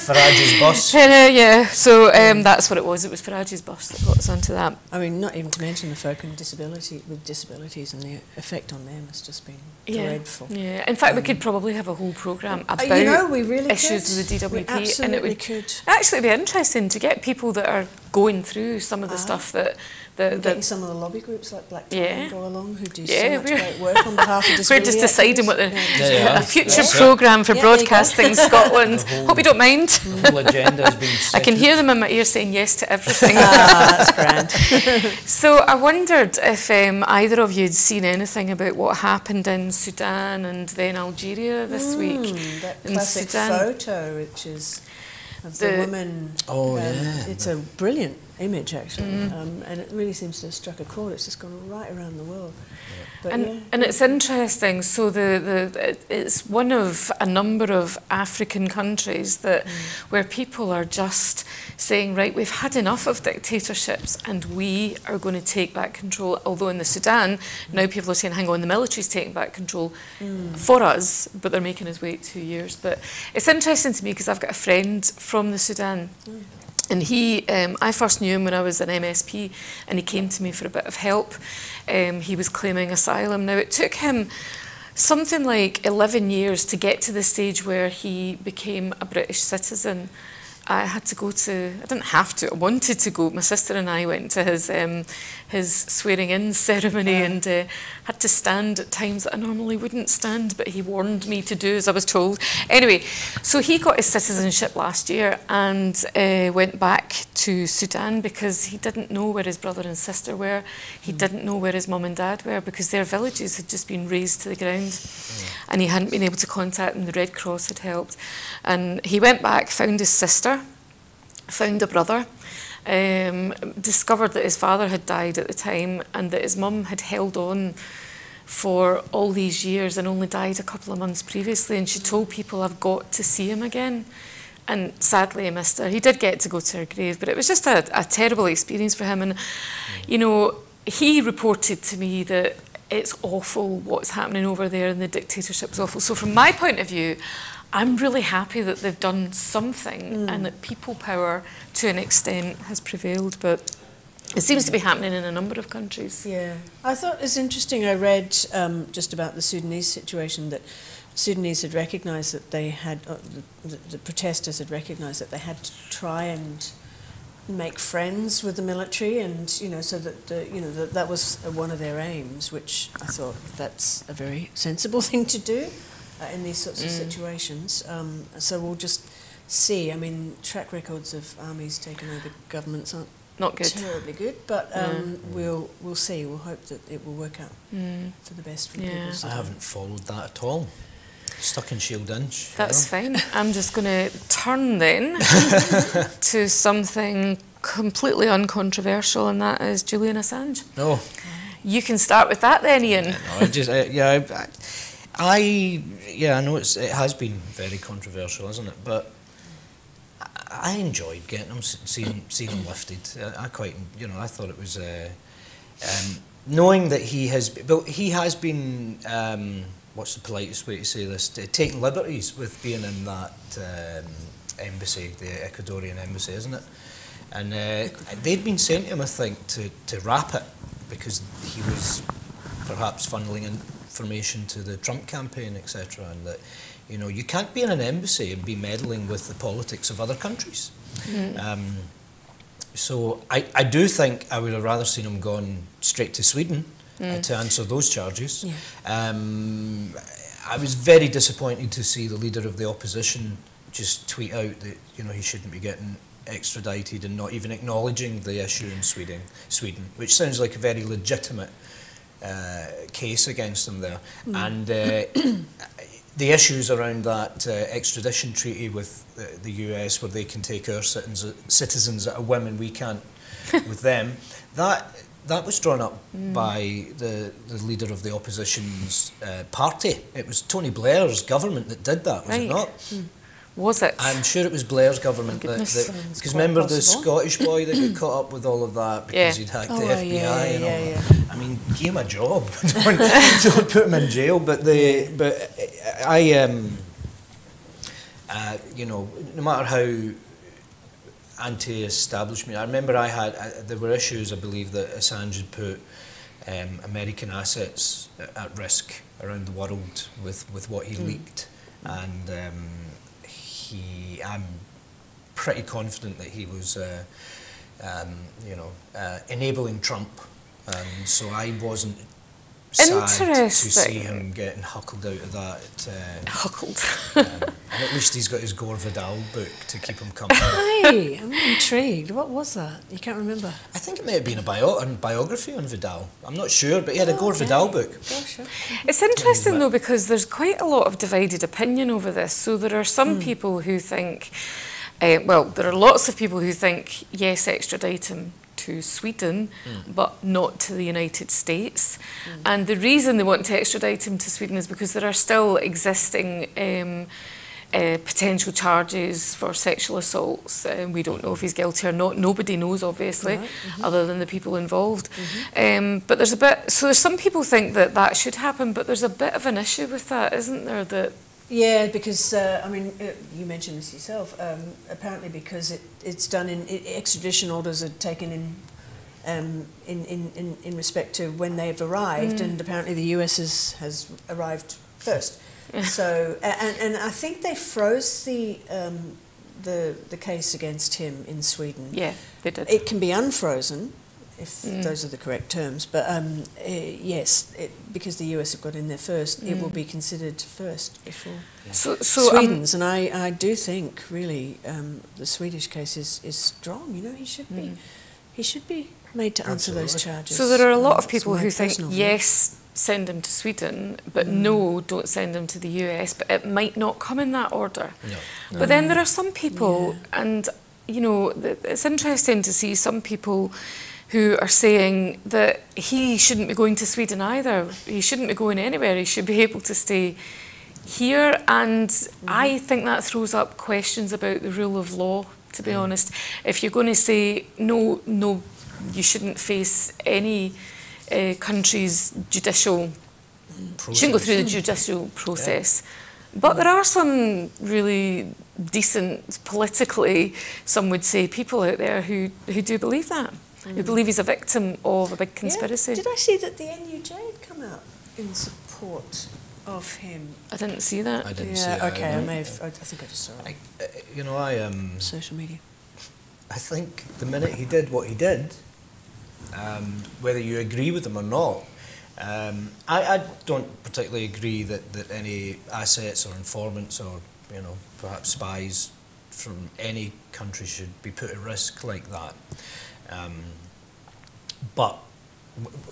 Farage's bus. Yeah, so that's what it was. It was Farage's bus that got us onto that. I mean, not even to mention the folk with disabilities and the effect on them has just been dreadful. Yeah, in fact, we could probably have a whole programme about we really issues with the DWP. We absolutely and it would could. Actually be interesting to get people that are going through some of the stuff that... Getting some of the lobby groups like Black Tie go along, who do so much great work on behalf of disability. We're just deciding what a future programme for broadcasting Scotland. Hope you don't mind. The whole agenda has been set. I can hear them in my ear saying yes to everything. That's grand. So I wondered if either of you had seen anything about what happened in Sudan and then Algeria this week. That classic photo, which is of the woman. It's a brilliant image, actually, and it really seems to have struck a chord. It's just gone right around the world. But and it's interesting. So it's one of a number of African countries that where people are just saying, right, we've had enough of dictatorships and we are going to take back control. Although in the Sudan, now people are saying, hang on, the military's taking back control for us, but they're making us wait 2 years. But it's interesting to me because I've got a friend from the Sudan. And I first knew him when I was an MSP, and he came to me for a bit of help. He was claiming asylum. Now, it took him something like 11 years to get to the stage where he became a British citizen. I had to go to, I didn't have to, I wanted to go. My sister and I went to his swearing-in ceremony and had to stand at times that I normally wouldn't stand, but he warned me to do as I was told. Anyway, so he got his citizenship last year and went back to Sudan because he didn't know where his brother and sister were. He didn't know where his mum and dad were because their villages had just been razed to the ground and he hadn't been able to contact them. The Red Cross had helped. And he went back, found his sister, found a brother, discovered that his father had died at the time and that his mum had held on for all these years and only died a couple of months previously, and she told people, I've got to see him again. And sadly, I missed her. He did get to go to her grave, but it was just a terrible experience for him. And, you know, he reported to me that it's awful what's happening over there and the dictatorship's awful. So from my point of view, I'm really happy that they've done something and that people power, to an extent, has prevailed. But it seems to be happening in a number of countries. Yeah. I thought it's interesting. I read just about the Sudanese situation that Sudanese had recognised that they had, the protesters had recognised that they had to try and make friends with the military, and you know, so that that was one of their aims, which I thought that's a very sensible thing to do in these sorts of situations. So we'll just see. I mean, track records of armies taking over governments aren't not good, terribly good, but we'll see. We'll hope that it will work out for the best for people. I haven't followed that at all. Stuck in Shield Inch. That's fine. I'm just going to turn then to something completely uncontroversial, and that is Julian Assange. Oh. You can start with that then, Iain. I know it has been very controversial, hasn't it? But I enjoyed getting him, seeing him lifted. I quite, you know, I thought it was knowing that he has been. What's the politest way to say this? Taking liberties with being in that embassy, the Ecuadorian embassy, isn't it? And they'd been sent to him, I think, to wrap it because he was perhaps funneling information to the Trump campaign, etc. And that, you know, you can't be in an embassy and be meddling with the politics of other countries. So I do think I would have rather seen him gone straight to Sweden to answer those charges. I was very disappointed to see the leader of the opposition just tweet out that, you know, he shouldn't be getting extradited and not even acknowledging the issue in Sweden, which sounds like a very legitimate case against him there. And the issues around that extradition treaty with the US, where they can take our citizens at a whim and we can't with them, that was drawn up by the leader of the opposition's party. It was Tony Blair's government that did that, was it not? Was it? I'm sure it was Blair's government. Because remember the Scottish boy that got caught up with all of that because he'd hacked the FBI and all that. I mean, give him a job. Don't put him in jail. But you know, no matter how anti-establishment, I remember there were issues, I believe, that Assange had put American assets at risk around the world with what he leaked, and I'm pretty confident that he was, you know, enabling Trump, and so I wasn't sad to see him getting huckled out of that. And at least he's got his Gore Vidal book to keep him company. Hey, I'm intrigued. What was that? You can't remember? I think it may have been a biography on Vidal. I'm not sure, but he had a Gore Vidal book. Sure. It's interesting though, because there's quite a lot of divided opinion over this. So there are some people who think, well, there are lots of people who think, yes, extradite him to Sweden, but not to the United States. And the reason they want to extradite him to Sweden is because there are still existing potential charges for sexual assaults. We don't know if he's guilty or not. Nobody knows, obviously, other than the people involved. But there's some people think that should happen, but there's a bit of an issue with that, isn't there? That Yeah, because I mean, you mentioned this yourself. Apparently, because it's done in extradition orders are taken in respect to when they've arrived, and apparently the US has arrived first. So, and I think they froze the case against him in Sweden. Yeah, they did. It can be unfrozen, if those are the correct terms. But yes, because the US have got in there first, it will be considered first before So Sweden's. And I do think really the Swedish case is strong. You know, he should be made to answer those charges. So there are a lot of people who think, personal yes, send him to Sweden, but no, don't send him to the US. But it might not come in that order. No. But then there are some people, and you know, it's interesting to see some people who are saying that he shouldn't be going to Sweden either. He shouldn't be going anywhere. He should be able to stay here. And I think that throws up questions about the rule of law, to be honest. If you're going to say, no, you shouldn't face any country's judicial, you shouldn't go through the judicial process. But there are some really decent, politically, some would say, people out there who do believe that. Who believe he's a victim of a big conspiracy. Yeah. Did I see that the NUJ had come out in support of him? I didn't see that. I didn't see that. Okay, I think I just saw it. Social media. I think the minute he did what he did, whether you agree with him or not, I don't particularly agree that any assets or informants or perhaps spies from any country should be put at risk like that. But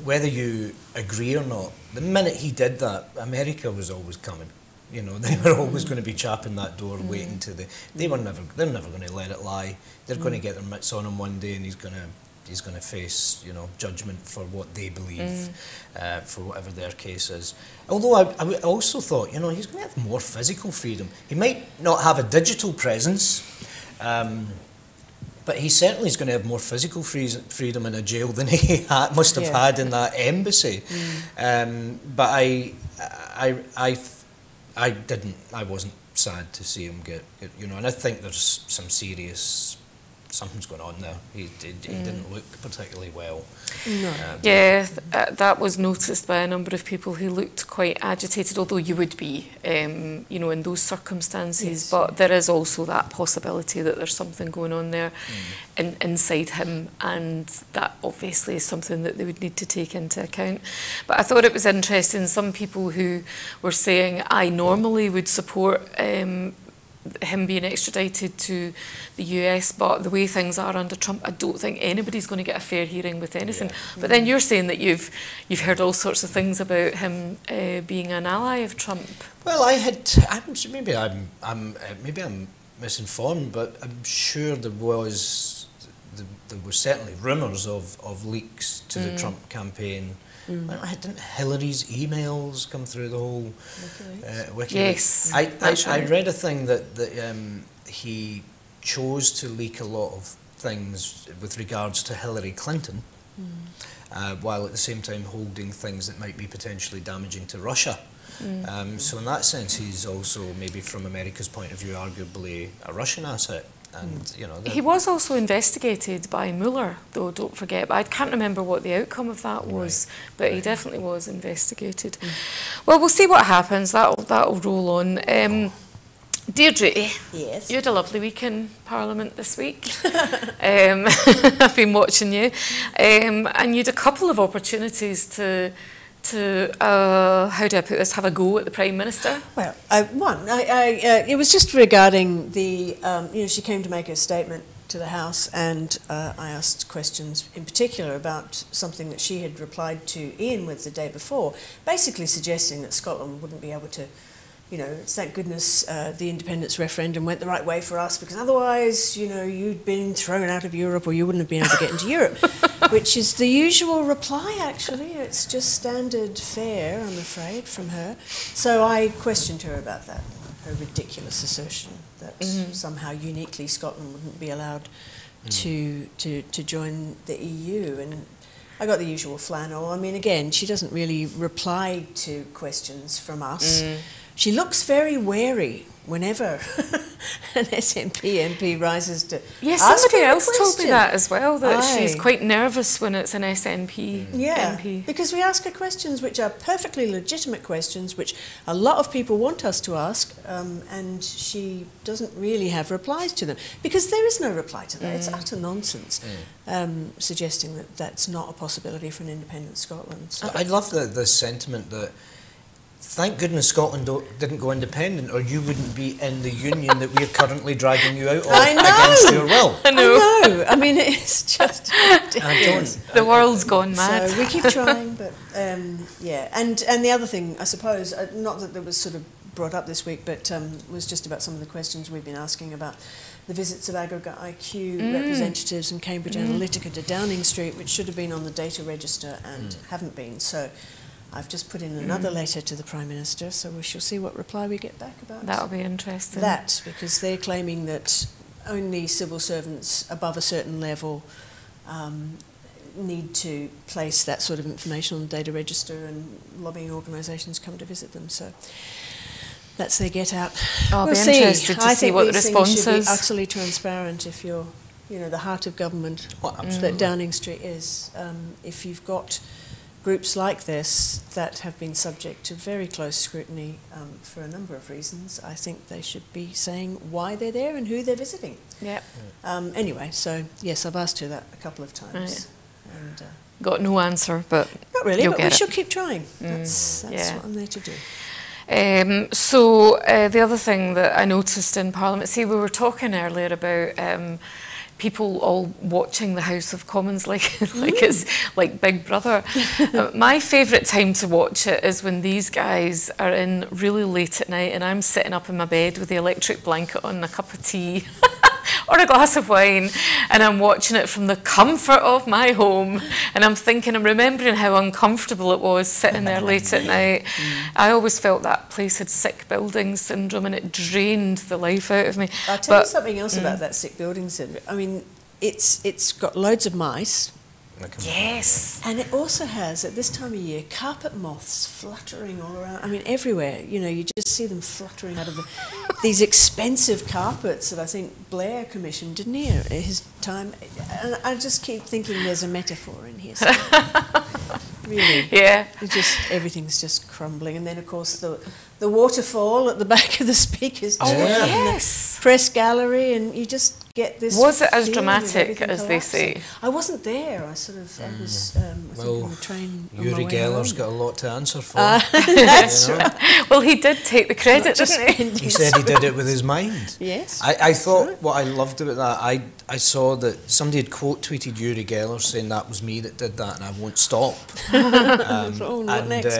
whether you agree or not, the minute he did that, America was always coming. You know, they were always going to be chapping that door, waiting to they're never going to let it lie. They're going to get their mitts on him one day, and he's going to face judgment for what they believe, for whatever their case is. Although I also thought he's going to have more physical freedom. He might not have a digital presence. But he certainly is going to have more physical freedom in a jail than he must have had in that embassy. But I wasn't sad to see him get and I think there's something's going on there. He didn't look particularly well. No. That was noticed by a number of people who looked quite agitated, although you would be, in those circumstances. Yes. But there is also that possibility that there's something going on there inside him, and that obviously is something that they would need to take into account. But I thought it was interesting, some people who were saying, I normally would support him being extradited to the US, but the way things are under Trump, I don't think anybody's going to get a fair hearing with anything. But then you're saying that you've heard all sorts of things about him being an ally of Trump. Well, maybe I'm misinformed, but I'm sure there was certainly rumours of leaks to the Trump campaign. Didn't Hillary's emails come through the whole WikiLeaks? Yes, I read a thing that he chose to leak a lot of things with regards to Hillary Clinton, while at the same time holding things that might be potentially damaging to Russia. So in that sense, he's also, maybe from America's point of view, arguably a Russian asset. And he was also investigated by Mueller, though, don't forget. But I can't remember what the outcome of that was, but he definitely was investigated. Well, we'll see what happens. That'll roll on. Deirdre, yes. You had a lovely week in Parliament this week. I've been watching you, and you had a couple of opportunities to how do I put this, have a go at the Prime Minister? Well, it was just regarding the, she came to make a statement to the House, and I asked questions in particular about something that she had replied to Iain with the day before, basically suggesting that Scotland wouldn't be able to, thank goodness the independence referendum went the right way for us, because otherwise, you'd been thrown out of Europe, or you wouldn't have been able to get into Europe, which is the usual reply, actually. It's just standard fare, I'm afraid, from her. So I questioned her about that, her ridiculous assertion that somehow uniquely Scotland wouldn't be allowed to join the EU. And I got the usual flannel. I mean, again, she doesn't really reply to questions from us. she looks very wary whenever an SNP MP rises to Yeah, ask somebody her a else told me question. that as well, that she's Aye. quite nervous when it's an SNP Yeah, MP. because we ask her questions which are perfectly legitimate questions, which a lot of people want us to ask, and she doesn't really have replies to them, because there is no reply to that. It's utter nonsense, suggesting that that's not a possibility for an independent Scotland. So I love the sentiment that thank goodness Scotland didn't go independent, or you wouldn't be in the union that we're currently dragging you out of I know. against your will. I know. I mean, it's just ridiculous. The world's gone mad. So we keep trying, but yeah. And the other thing, I suppose, not that it was sort of brought up this week, but was just about some of the questions we've been asking about the visits of aggregate IQ representatives and Cambridge Analytica to Downing Street, which should have been on the data register and haven't been. So I've just put in another letter to the Prime Minister, so we shall see what reply we get back about That'll be interesting. that, because they're claiming that only civil servants above a certain level need to place that sort of information on the data register, and lobbying organisations come to visit them. So that's their get out. I'll We'll be see. interested to I see think what the these response things should is. be utterly transparent if you're, the heart of government Well, absolutely. that Downing Street is. If you've got groups like this that have been subject to very close scrutiny for a number of reasons, I think they should be saying why they're there and who they're visiting. Yep. Anyway, so yes, I've asked her that a couple of times. Right. And, Got no answer, but not really, you'll but we get it. shall keep trying. That's yeah. what I'm there to do. So the other thing that I noticed in Parliament, see, we were talking earlier about people all watching the House of Commons like it's like Big Brother. My favourite time to watch it is when these guys are in really late at night and I'm sitting up in my bed with the electric blanket on, a cup of tea or a glass of wine, and I'm watching it from the comfort of my home, and I'm remembering how uncomfortable it was sitting there late at night. I always felt that place had sick building syndrome, and it drained the life out of me. I'll tell you something else about that sick building syndrome. I mean, it's got loads of mice. Yes. And it also has, at this time of year, carpet moths fluttering all around. I mean, everywhere. You just see them fluttering out of these expensive carpets that I think Blair commissioned, didn't he, at his time? And I just keep thinking there's a metaphor in here. Really. Yeah. Everything's just crumbling. And then, of course, the waterfall at the back of the speakers. Oh, Yeah. yes. Press gallery, and you just get this. Was it as feeling of dramatic everything as they collapsing. say? I wasn't there. I was Well, on the train. on Yuri my way Geller's home. got a lot to answer for. That's you know? right. Well, he did take the credit, Just didn't he? spending He said he did it with his mind. Yes. I thought what I loved about that, I saw that somebody had quote tweeted Yuri Geller saying that was me that did that and I won't stop. What next?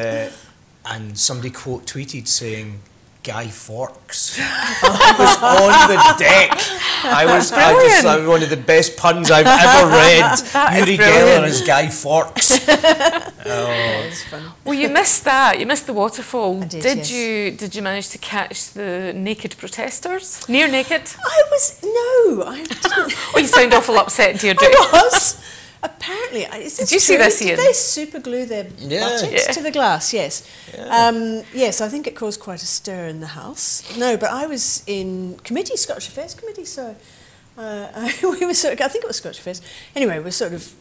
And somebody quote tweeted saying Guy Fawkes. I was on the deck. I was one of the best puns I've ever read. That is Yuri brilliant. Geller as Guy Fawkes. It's fun. Well, you missed that. You missed the waterfall. I did, yes. Did you manage to catch the naked protesters? Near naked? I didn't. Oh, you sound awful upset, Deirdre. I was. Apparently, is this Did you see true? this, Iain? Did they super glue their buttocks Yeah. to the glass? Yes. Yeah. Yes, I think it caused quite a stir in the House. No, but I was in committee, Scottish Affairs Committee, so we were sort of, I think it was Scottish Affairs. Anyway, we're sort of,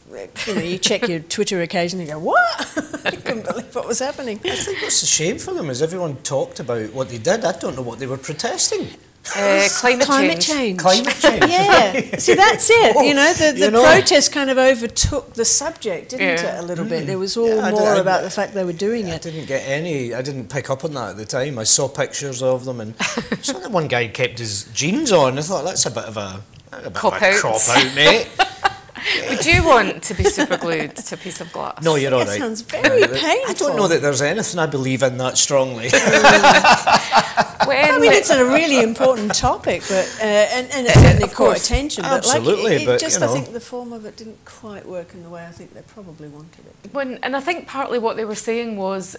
you check your Twitter occasionally and go, what? I couldn't believe what was happening. I think what's a shame for them is everyone talked about what they did. I don't know what they were protesting. Climate change. Climate change. Yeah, see that's it. The You know. protest kind of overtook the subject, didn't Yeah. it? A little bit. There was all Yeah, more about the fact they were doing I it. didn't pick up on that at the time. I saw pictures of them and saw that one guy kept his jeans on. I thought that's a bit of a Cop out. crop out, mate. Would you want to be super glued to a piece of glass? No, you're all That right. sounds very I painful. don't know that there's anything I believe in that strongly. When I mean, it's a really important topic, but and it certainly caught course. attention. Absolutely, but but, just you I know. think the form of it didn't quite work in the way I think they probably wanted it. and I think partly what they were saying was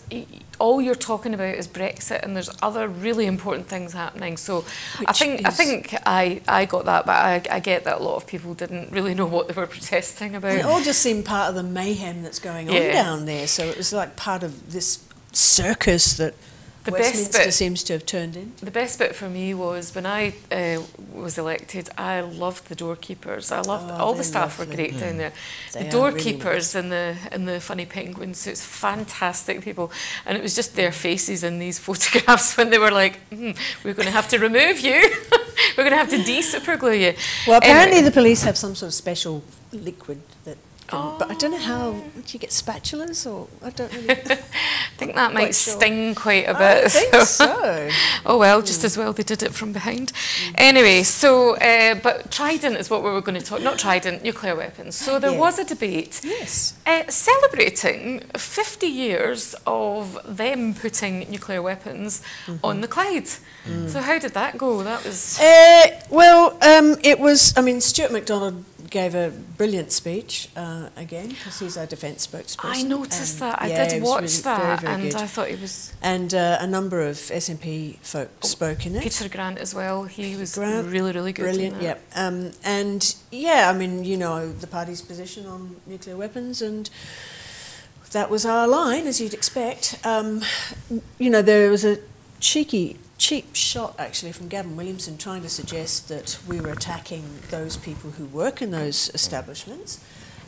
all you're talking about is Brexit, and there's other really important things happening. So I think I got that, but I get that a lot of people didn't really know what they were protesting about. And it all just seemed part of the mayhem that's going on Yeah. down there. So it was like part of this circus that Westminster seems to have turned in. The best bit for me was when I was elected, I loved the doorkeepers. I loved all the staff were great down there. The doorkeepers and the funny penguin suits, fantastic people. And it was just their faces in these photographs when they were like, we're going to have to remove you. We're going to have to de-super glue you. Well, apparently the police have some sort of special liquid that. But I don't know how. Do you get spatulas or I don't really. I think that might sting quite a bit. I think so. Oh well, just as well they did it from behind. Anyway, so but Trident is what we were going to talk. Not Trident, nuclear weapons. So there was a debate. Yes. Celebrating 50 years of them putting nuclear weapons on the Clyde. So how did that go? That was. It was. I mean, Stuart MacDonald gave a brilliant speech again because he's our defence spokesperson. I noticed that. I did watch that, very, very and I thought he was. And a number of SNP folk spoke in it. Peter Grant as well. He was really, really good. Brilliant. In that. Yep. And yeah, I mean, you know, the party's position on nuclear weapons, and that was our line, as you'd expect. You know, there was a cheap shot actually from Gavin Williamson trying to suggest that we were attacking those people who work in those establishments,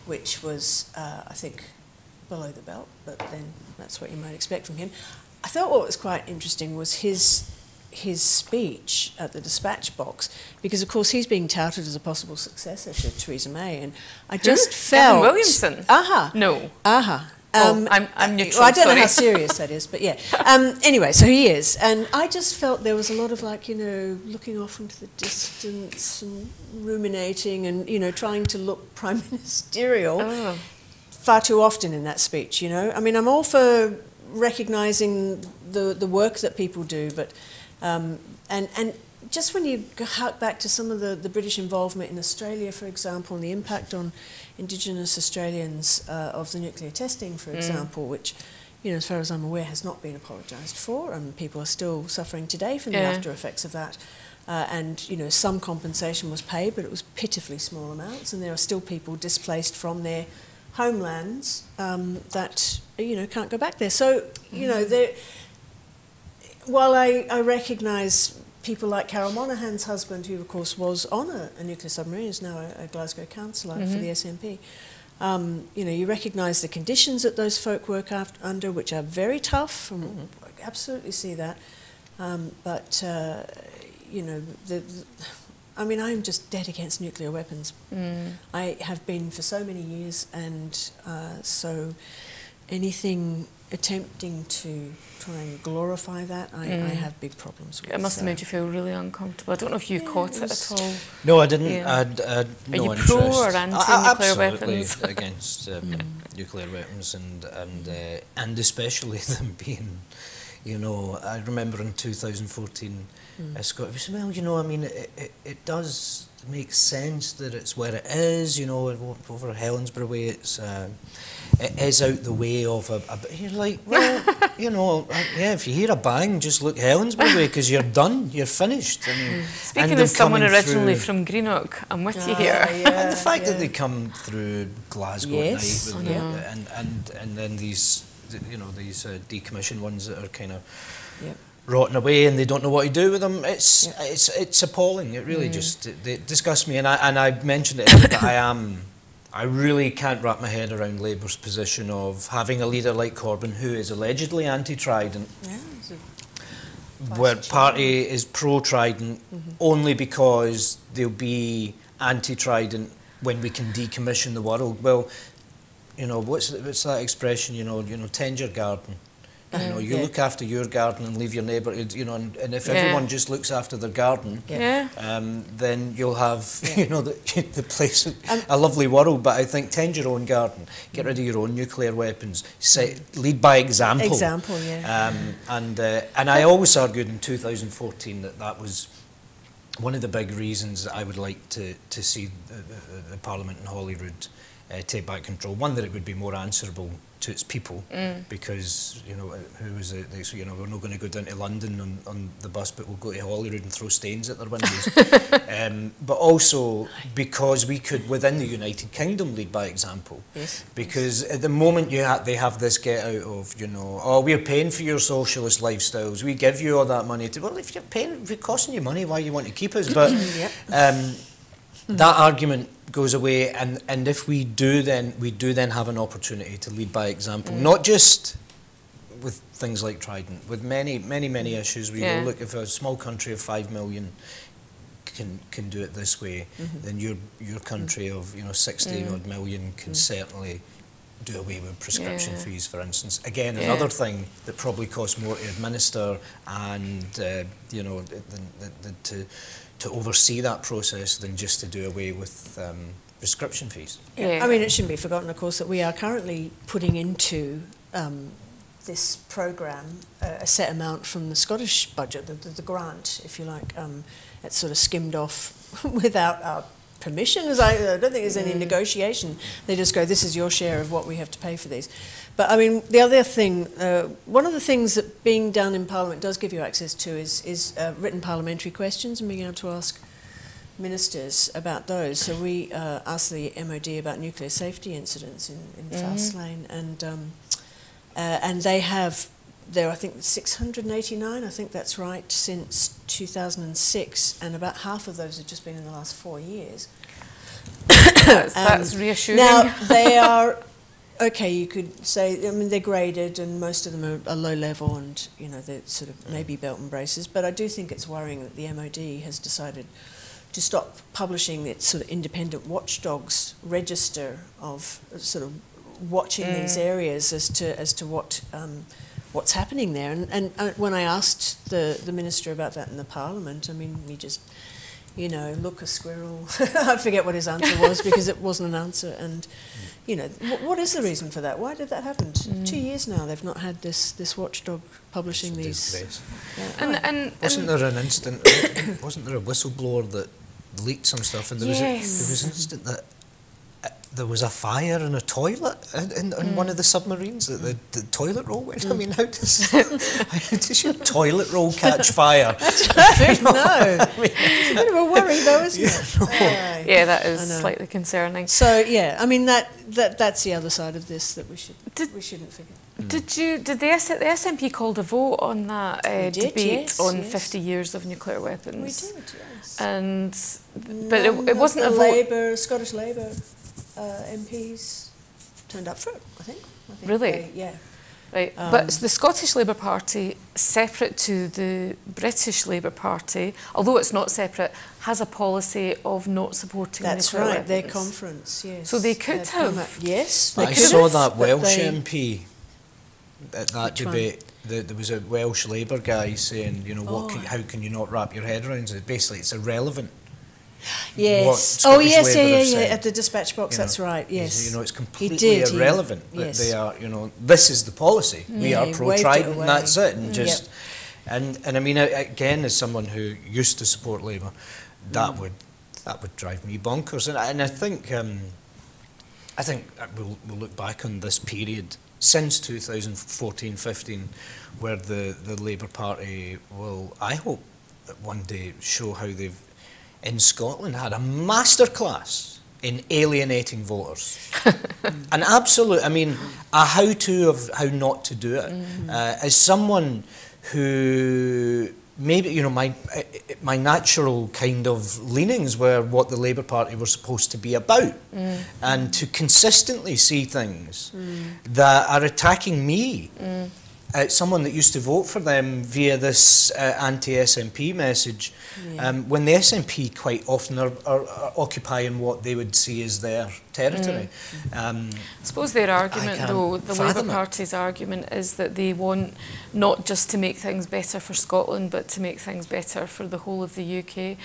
which was, I think, below the belt, but then that's what you might expect from him. I thought what was quite interesting was his speech at the dispatch box, because of course he's being touted as a possible successor to Theresa May, and I just felt... Gavin Williamson? No. I'm neutral, well, I don't know how serious that is, but yeah. Anyway, so he is. And I just felt there was a lot of, like, you know, looking off into the distance and ruminating and, you know, trying to look prime ministerial far too often in that speech, you know. I mean, I'm all for recognising the work that people do, but... and just when you hark back to some of the British involvement in Australia, for example, and the impact on Indigenous Australians of the nuclear testing, for example, which, you know, as far as I'm aware, has not been apologised for, and people are still suffering today from the after effects of that. And, you know, some compensation was paid, but it was pitifully small amounts, and there are still people displaced from their homelands that, you know, can't go back there. So, you know, while I recognise people like Carol Monaghan's husband, who of course was on a nuclear submarine, is now a Glasgow councillor for the SNP. You know, you recognise the conditions that those folk work under, which are very tough, and I absolutely see that. But you know, I mean, I'm just dead against nuclear weapons. I have been for so many years, and so anything attempting to try and glorify that, I have big problems with. It must have made you feel really uncomfortable. I don't know if you caught it at all. No, I didn't. I had Are no you interest. pro or anti-nuclear weapons? Absolutely against nuclear weapons, and especially them being, you know, I remember in 2014, Scott was, well, you know, I mean, it does make sense that it's where it is, you know, over Helensburgh way, it is out the way of you're like, well, you know, yeah, if you hear a bang, just look Helensburgh way, because you're done, you're finished. Speaking as someone originally from Greenock, I'm with you here. And the fact that they come through Glasgow at night, and then these, you know, these decommissioned ones that are kind of rotting away, and they don't know what to do with them. It's appalling. It really just it disgusts me. And I mentioned it, that I really can't wrap my head around Labour's position of having a leader like Corbyn who is allegedly anti-Trident, where party is pro-Trident only because they'll be anti-Trident when we can decommission the world. Well, you know, what's that expression? You know, tend your garden. You know, you look after your garden and leave your neighbour. You know, and if everyone just looks after their garden, then you'll have you know the place, a lovely world. But I think tend your own garden, get rid of your own nuclear weapons, lead by example. And I always argued in 2014 that was one of the big reasons that I would like to see the Parliament in Holyrood take back control. One, that it would be more answerable to its people, because, you know, who was it? You know, we're not going to go down to London on the bus, but we'll go to Holyrood and throw stains at their windows. But also because we could, within the United Kingdom, lead by example. Yes. Because at the moment they have this get out of, you know, oh, we're paying for your socialist lifestyles, we give you all that money to, well, if you're paying, if it's costing you money, why you want to keep us? But that argument goes away, and if we do then have an opportunity to lead by example, not just with things like Trident, with many issues. We go, look, if a small country of 5 million can do it this way, then your country of, you know, 60 odd million can certainly do away with prescription fees, for instance. Again, another thing that probably costs more to administer and you know, to oversee that process than just to do away with prescription fees. I mean, it shouldn't be forgotten, of course, that we are currently putting into this programme a set amount from the Scottish budget, the grant, if you like. It's sort of skimmed off without our permission. I don't think there's any negotiation. They just go, this is your share of what we have to pay for these. But I mean, the other thing, one of the things that being done in Parliament does give you access to is written parliamentary questions and being able to ask ministers about those. So we asked the MOD about nuclear safety incidents in Fastlane, and they have, there I think 689, I think that's right, since 2006, and about half of those have just been in the last 4 years. That's reassuring. Now, they are, okay, you could say, I mean, they're graded and most of them are low level and, you know, they're sort of maybe belt and braces, but I do think it's worrying that the MOD has decided to stop publishing its sort of independent watchdogs register of sort of watching these areas as to what's happening there. And when I asked the Minister about that in the Parliament, I mean, he just, you know, look, a squirrel. I forget what his answer was because it wasn't an answer. And, you know, what is the reason for that? Why did that happen? 2 years now they've not had this watchdog publishing these. And wasn't there an instant? Wasn't there a whistleblower that leaked some stuff? And there was an instant that there was a fire in a toilet in one of the submarines. The toilet roll went. I mean, how does your toilet roll catch fire? I don't know. I mean, it's a bit of a worry, though, isn't it? Yeah, that is slightly concerning. So yeah, I mean that's the other side of this that we shouldn't forget. Did the SNP called a vote on that debate on 50 years of nuclear weapons? We did, yes. And but it wasn't a vote. Scottish Labour MPs turned up for it, I think. Really? Yeah. Right, but the Scottish Labour Party, separate to the British Labour Party, although it's not separate, has a policy of not supporting That's nuclear right, weapons. their conference, yes. So they could have. Yes. I saw that Welsh MP at that debate. There was a Welsh Labour guy saying, you know, how can you not wrap your head around it? Basically, it's irrelevant. Yes. Oh, yes, yeah. At the dispatch box, that's right. Yes. You know, it's completely irrelevant that they are. You know, this is the policy. We are pro-Trident, and that's it. And just, and I mean, again, as someone who used to support Labour, that would drive me bonkers. And I think we'll look back on this period since 2014-15, where the Labour Party will, I hope, that one day show how they've, in Scotland, had a masterclass in alienating voters. An absolute, I mean, a how-to of how not to do it. As someone who, maybe, you know, my natural kind of leanings were what the Labour Party were supposed to be about. And to consistently see things that are attacking me, someone that used to vote for them via this anti-SNP message, when the SNP quite often are occupying what they would see as their territory. I suppose their argument, though, the Labour Party's argument is that they want not just to make things better for Scotland, but to make things better for the whole of the UK.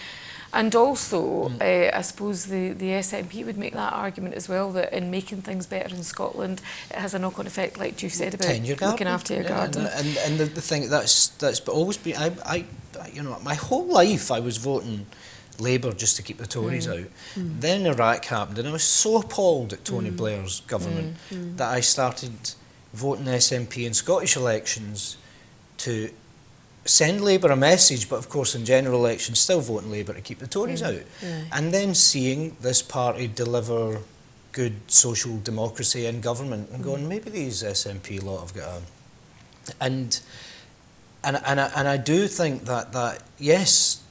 And also, I suppose the SNP would make that argument as well, that in making things better in Scotland, it has a knock-on effect, like you said, about looking after your garden. And the thing that's always been, you know, my whole life I was voting Labour just to keep the Tories out. Then Iraq happened, and I was so appalled at Tony Blair's government that I started voting SNP in Scottish elections to send Labour a message, but of course in general elections still voting Labour to keep the Tories out. And then seeing this party deliver good social democracy in government and going, maybe these SNP lot have got a... And I do think that yes,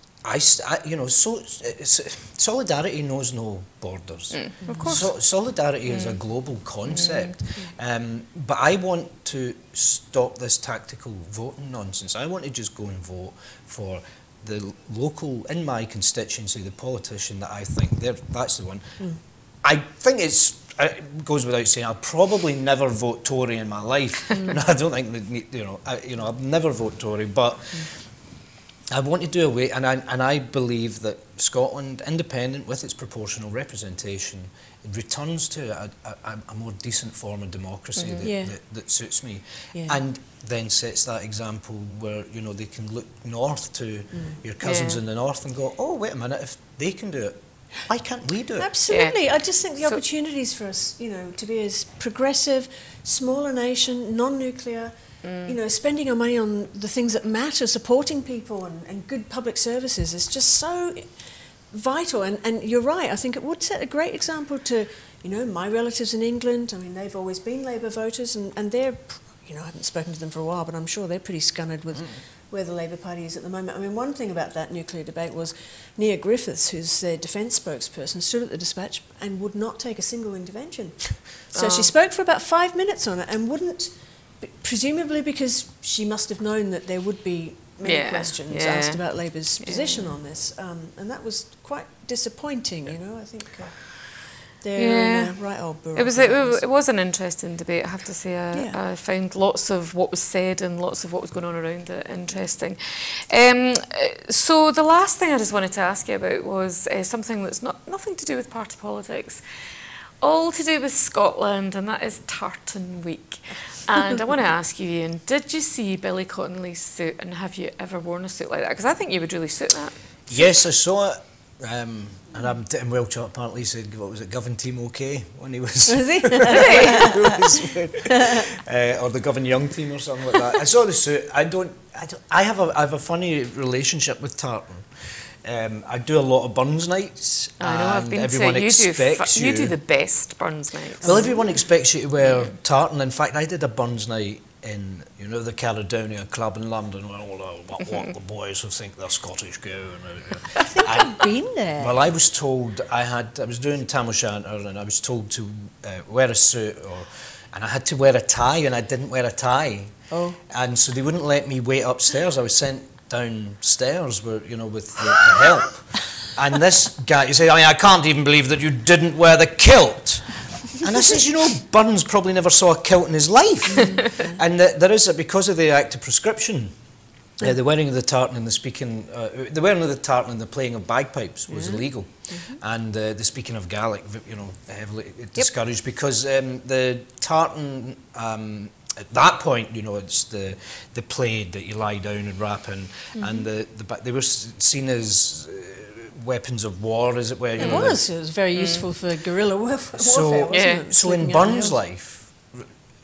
you know, solidarity knows no borders. Of course. Solidarity is a global concept. But I want to stop this tactical voting nonsense. I want to just go and vote for the local, in my constituency, the politician that I think that's the one. I think it goes without saying, I'll probably never vote Tory in my life. I don't think, I'll never vote Tory, but I want to do away, and I believe that Scotland, independent with its proportional representation, it returns to a more decent form of democracy that suits me, and then sets that example where, you know, they can look north to your cousins in the north and go, oh, wait a minute, if they can do it, why can't we do it? Absolutely. I just think the opportunities for us, you know, to be as progressive, smaller nation, non-nuclear, you know, spending our money on the things that matter, supporting people and good public services is just so vital. And you're right, I think it would set a great example to, you know, my relatives in England. I mean, they've always been Labour voters, and they're, you know, I haven't spoken to them for a while, but I'm sure they're pretty scunnered with where the Labour Party is at the moment. I mean, one thing about that nuclear debate was Nia Griffiths, who's their defence spokesperson, stood at the dispatch and would not take a single intervention. So she spoke for about 5 minutes on it and wouldn't, presumably because she must have known that there would be many questions asked about Labour's position on this. And that was quite disappointing, you know, I think. They're in a right old burrow. It was an interesting debate, I have to say. I found lots of what was said and lots of what was going on around it interesting. So the last thing I just wanted to ask you about was something that's nothing to do with party politics, all to do with Scotland, and that is Tartan Week. And I want to ask you, Iain, did you see Billy Connolly's suit, and have you ever worn a suit like that? Because I think you would really suit that. Yes, I saw it. And in Welsh apparently said, what was it, Govan Team OK when he was... Was he? Or the Govan Young Team or something like that. I saw the suit. I have a funny relationship with tartan. I do a lot of Burns nights. I know, I've been everyone expects you do the best Burns nights. Well, everyone expects you to wear tartan. In fact, I did a Burns night in, you know, the Caledonia Club in London, where all the boys who think they're Scottish go. I think I've been there. Well, I was told I was doing Tam O'Shanter, and I was told to wear a suit, and I had to wear a tie, and I didn't wear a tie. Oh. And so they wouldn't let me wait upstairs. I was sent downstairs, with the help. And this guy, he said, I can't even believe that you didn't wear the kilt. And I says, you know, Burns probably never saw a kilt in his life. And there is, because of the Act of Prescription, the wearing of the tartan and the wearing of the tartan and the playing of bagpipes was illegal. And the speaking of Gaelic, you know, heavily discouraged, because the tartan, at that point, you know, it's the plaid that you lie down and wrap in, and they were seen as weapons of war, as it were. It was very useful for guerrilla warfare, wasn't it? So in Burns' life,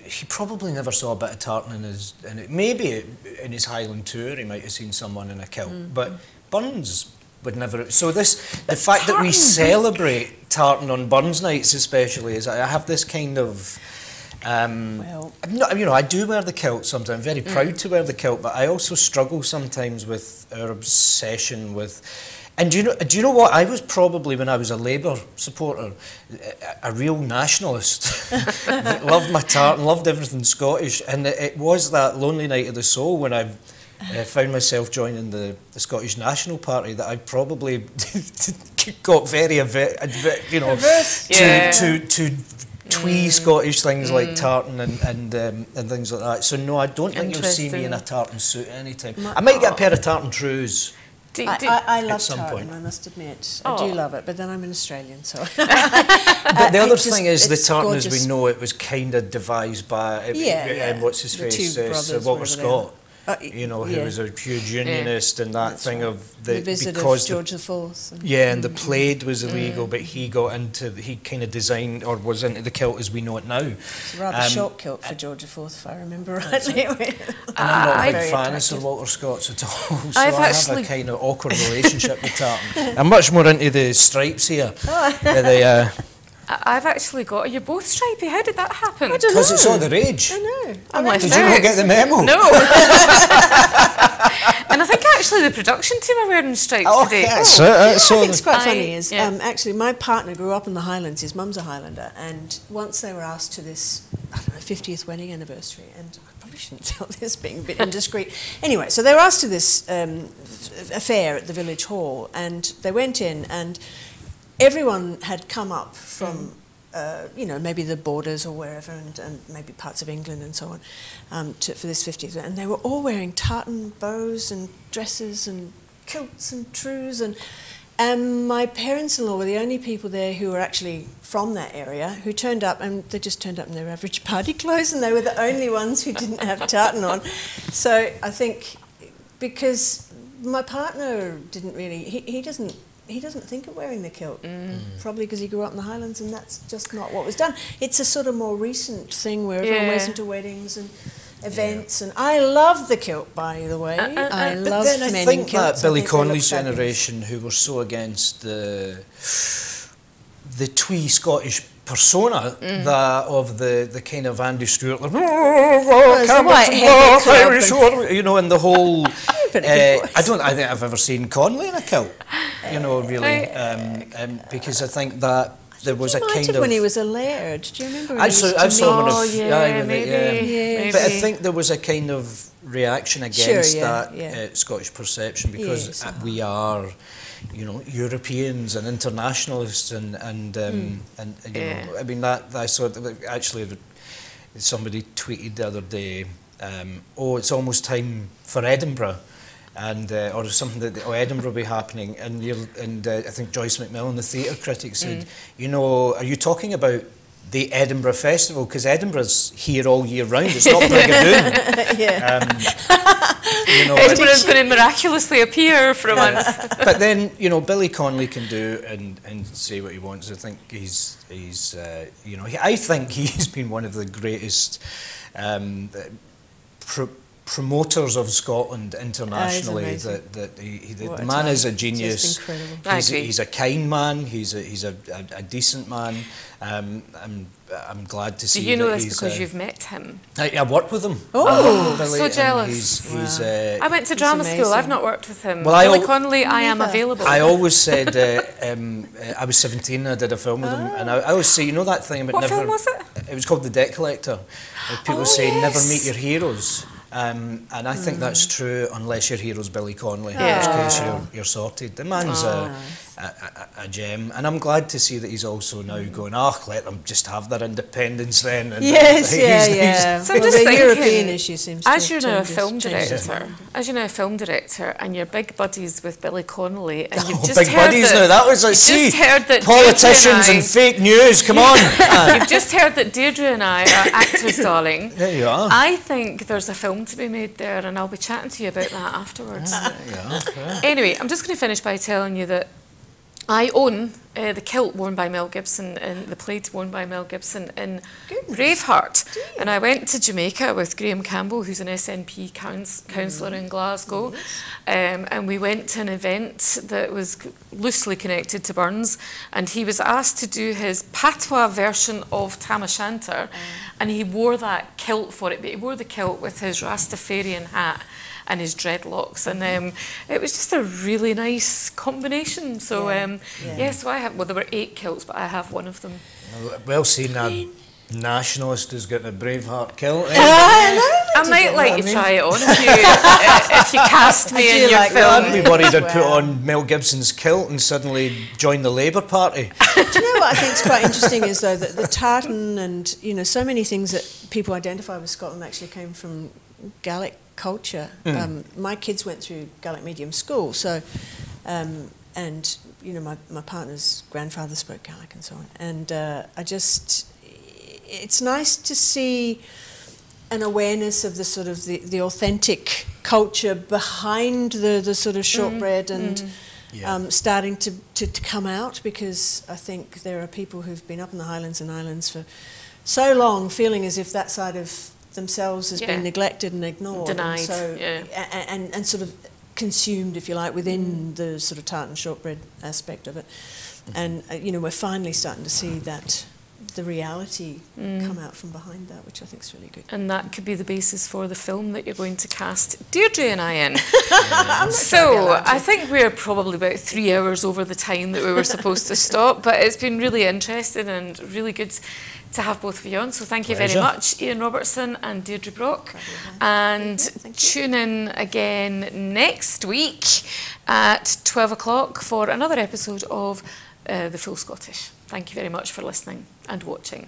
he probably never saw a bit of tartan maybe in his Highland tour he might have seen someone in a kilt, but Burns would never. So the fact that we celebrate tartan on Burns nights especially is, I have this kind of... well, you know, I do wear the kilt sometimes. I'm very proud to wear the kilt, but I also struggle sometimes with our obsession with... And do you know what? I was probably, when I was a Labour supporter, a real nationalist. Loved my tartan, loved everything Scottish, and it was that lonely night of the soul when I found myself joining the Scottish National Party that I probably got very, you know, to twee Scottish things like tartan and things like that. So no, I don't think you'll see me in a tartan suit anytime. I might get a pair of tartan trews. I love tartan, I must admit. I do love it, but then I'm an Australian, so... But the other thing is, the tartan, as we know, it was kind of devised by, what's his face, Sir Walter Scott. you know, who was a huge unionist, and that thing of the visit of George IV. And the plaid was illegal, but he kind of designed, or was into the kilt as we know it now. It's a rather short kilt for George IV, if I remember rightly. And I'm not a big fan of Sir Walter Scott's at all, so I have a kind of awkward relationship with tartan. I'm much more into the stripes here. I've actually got. You're both stripy. How did that happen? Because it's all the rage. I know. Did you not get the memo? No. And I think actually the production team are wearing stripes today. I think it's quite funny is actually my partner grew up in the Highlands. His mum's a Highlander, and once they were asked to this, I don't know, 50th wedding anniversary, and I probably shouldn't tell this, being a bit indiscreet. Anyway, so they were asked to this affair at the village hall, and they went in, and everyone had come up from, you know, maybe the borders or wherever, and maybe parts of England and so on, for this 50th, and they were all wearing tartan bows and dresses and kilts and trews, and my parents-in-law were the only people there who were actually from that area who turned up, and they just turned up in their average party clothes, and they were the only ones who didn't have tartan on. So I think because my partner didn't really, he doesn't think of wearing the kilt, probably because he grew up in the Highlands, and that's just not what was done. It's a sort of more recent thing where everyone wears into weddings and events, and I love the kilt, by the way. I love men in kilts. I think that Billy Connolly's generation, who were so against the twee Scottish persona of the kind of Andy Stewart, like, you know, and the whole. I don't think I've ever seen Connolly in a kilt, you know, really, because I think that there was a kind of, when he was a laird. Do you remember? I saw him maybe. But I think there was a kind of reaction against that Scottish perception, because we are, you know, Europeans and internationalists, and you know, I mean that I saw actually somebody tweeted the other day, oh, it's almost time for Edinburgh. And or something that Edinburgh will be happening, and I think Joyce McMillan, the theatre critic, said, you know, are you talking about the Edinburgh Festival? Because Edinburgh's here all year round. It's not Brigadoon. You know, Edinburgh's going to miraculously appear for a month. But then, you know, Billy Connolly can do and say what he wants. I think he's you know, I think he's been one of the greatest promoters of Scotland internationally. The man is a genius. He's a kind man. He's a decent man. I'm glad to see. Do you know this because you've met him? I worked with him. Oh, so jealous. I went to drama school. I've not worked with him. Well, Billy Connolly, I am available. I always said I was 17 and I did a film with him, and I always say, you know that thing about what film was it? It was called The Debt Collector. People say never meet your heroes. And I think that's true unless your hero's Billy Connolly, in which case you're sorted. The man's a gem, and I'm glad to see that he's also now going, let them just have their independence then. And So I'm just thinking, European issue seems as you're now a film director, and you're big buddies with Billy Connolly, and you've just heard that politicians and fake news, come on. You've just heard that Deirdre and I are actors, darling. There you are. I think there's a film to be made there, and I'll be chatting to you about that afterwards. Anyway, I'm just going to finish by telling you that I own the kilt worn by Mel Gibson and the plaid worn by Mel Gibson in Braveheart. And I went to Jamaica with Graham Campbell, who's an SNP councillor in Glasgow. And we went to an event that was loosely connected to Burns. And he was asked to do his patois version of Tam O'Shanter. And he wore that kilt for it. But he wore the kilt with his Rastafarian hat and his dreadlocks, and it was just a really nice combination. So so I have, well, there were 8 kilts, but I have one of them. Well seen, a nationalist who's got a Braveheart kilt. I might let you try it on if you cast me in your film. I'd be worried I'd put on Mel Gibson's kilt and suddenly join the Labour Party. Do you know what I think is quite interesting is, though, that the tartan and, you know, so many things that people identify with Scotland actually came from Gaelic culture. My kids went through Gaelic medium school, so and you know, my partner's grandfather spoke Gaelic and so on, and it's nice to see an awareness of the sort of the authentic culture behind the sort of shortbread and starting to come out, because I think there are people who've been up in the Highlands and Islands for so long feeling as if that side of themselves has been neglected and ignored. Denied. And, so, and sort of consumed, if you like, within the sort of tartan shortbread aspect of it. And, you know, we're finally starting to see that the reality come out from behind that, which I think is really good. And that could be the basis for the film that you're going to cast Deirdre and I in. So I think we're probably about 3 hours over the time that we were supposed to stop, but it's been really interesting and really good to have both of you on. So thank you very much, Iain Robertson and Deidre Brock. And tune in again next week at 12 o'clock for another episode of The Full Scottish. Thank you very much for listening and watching.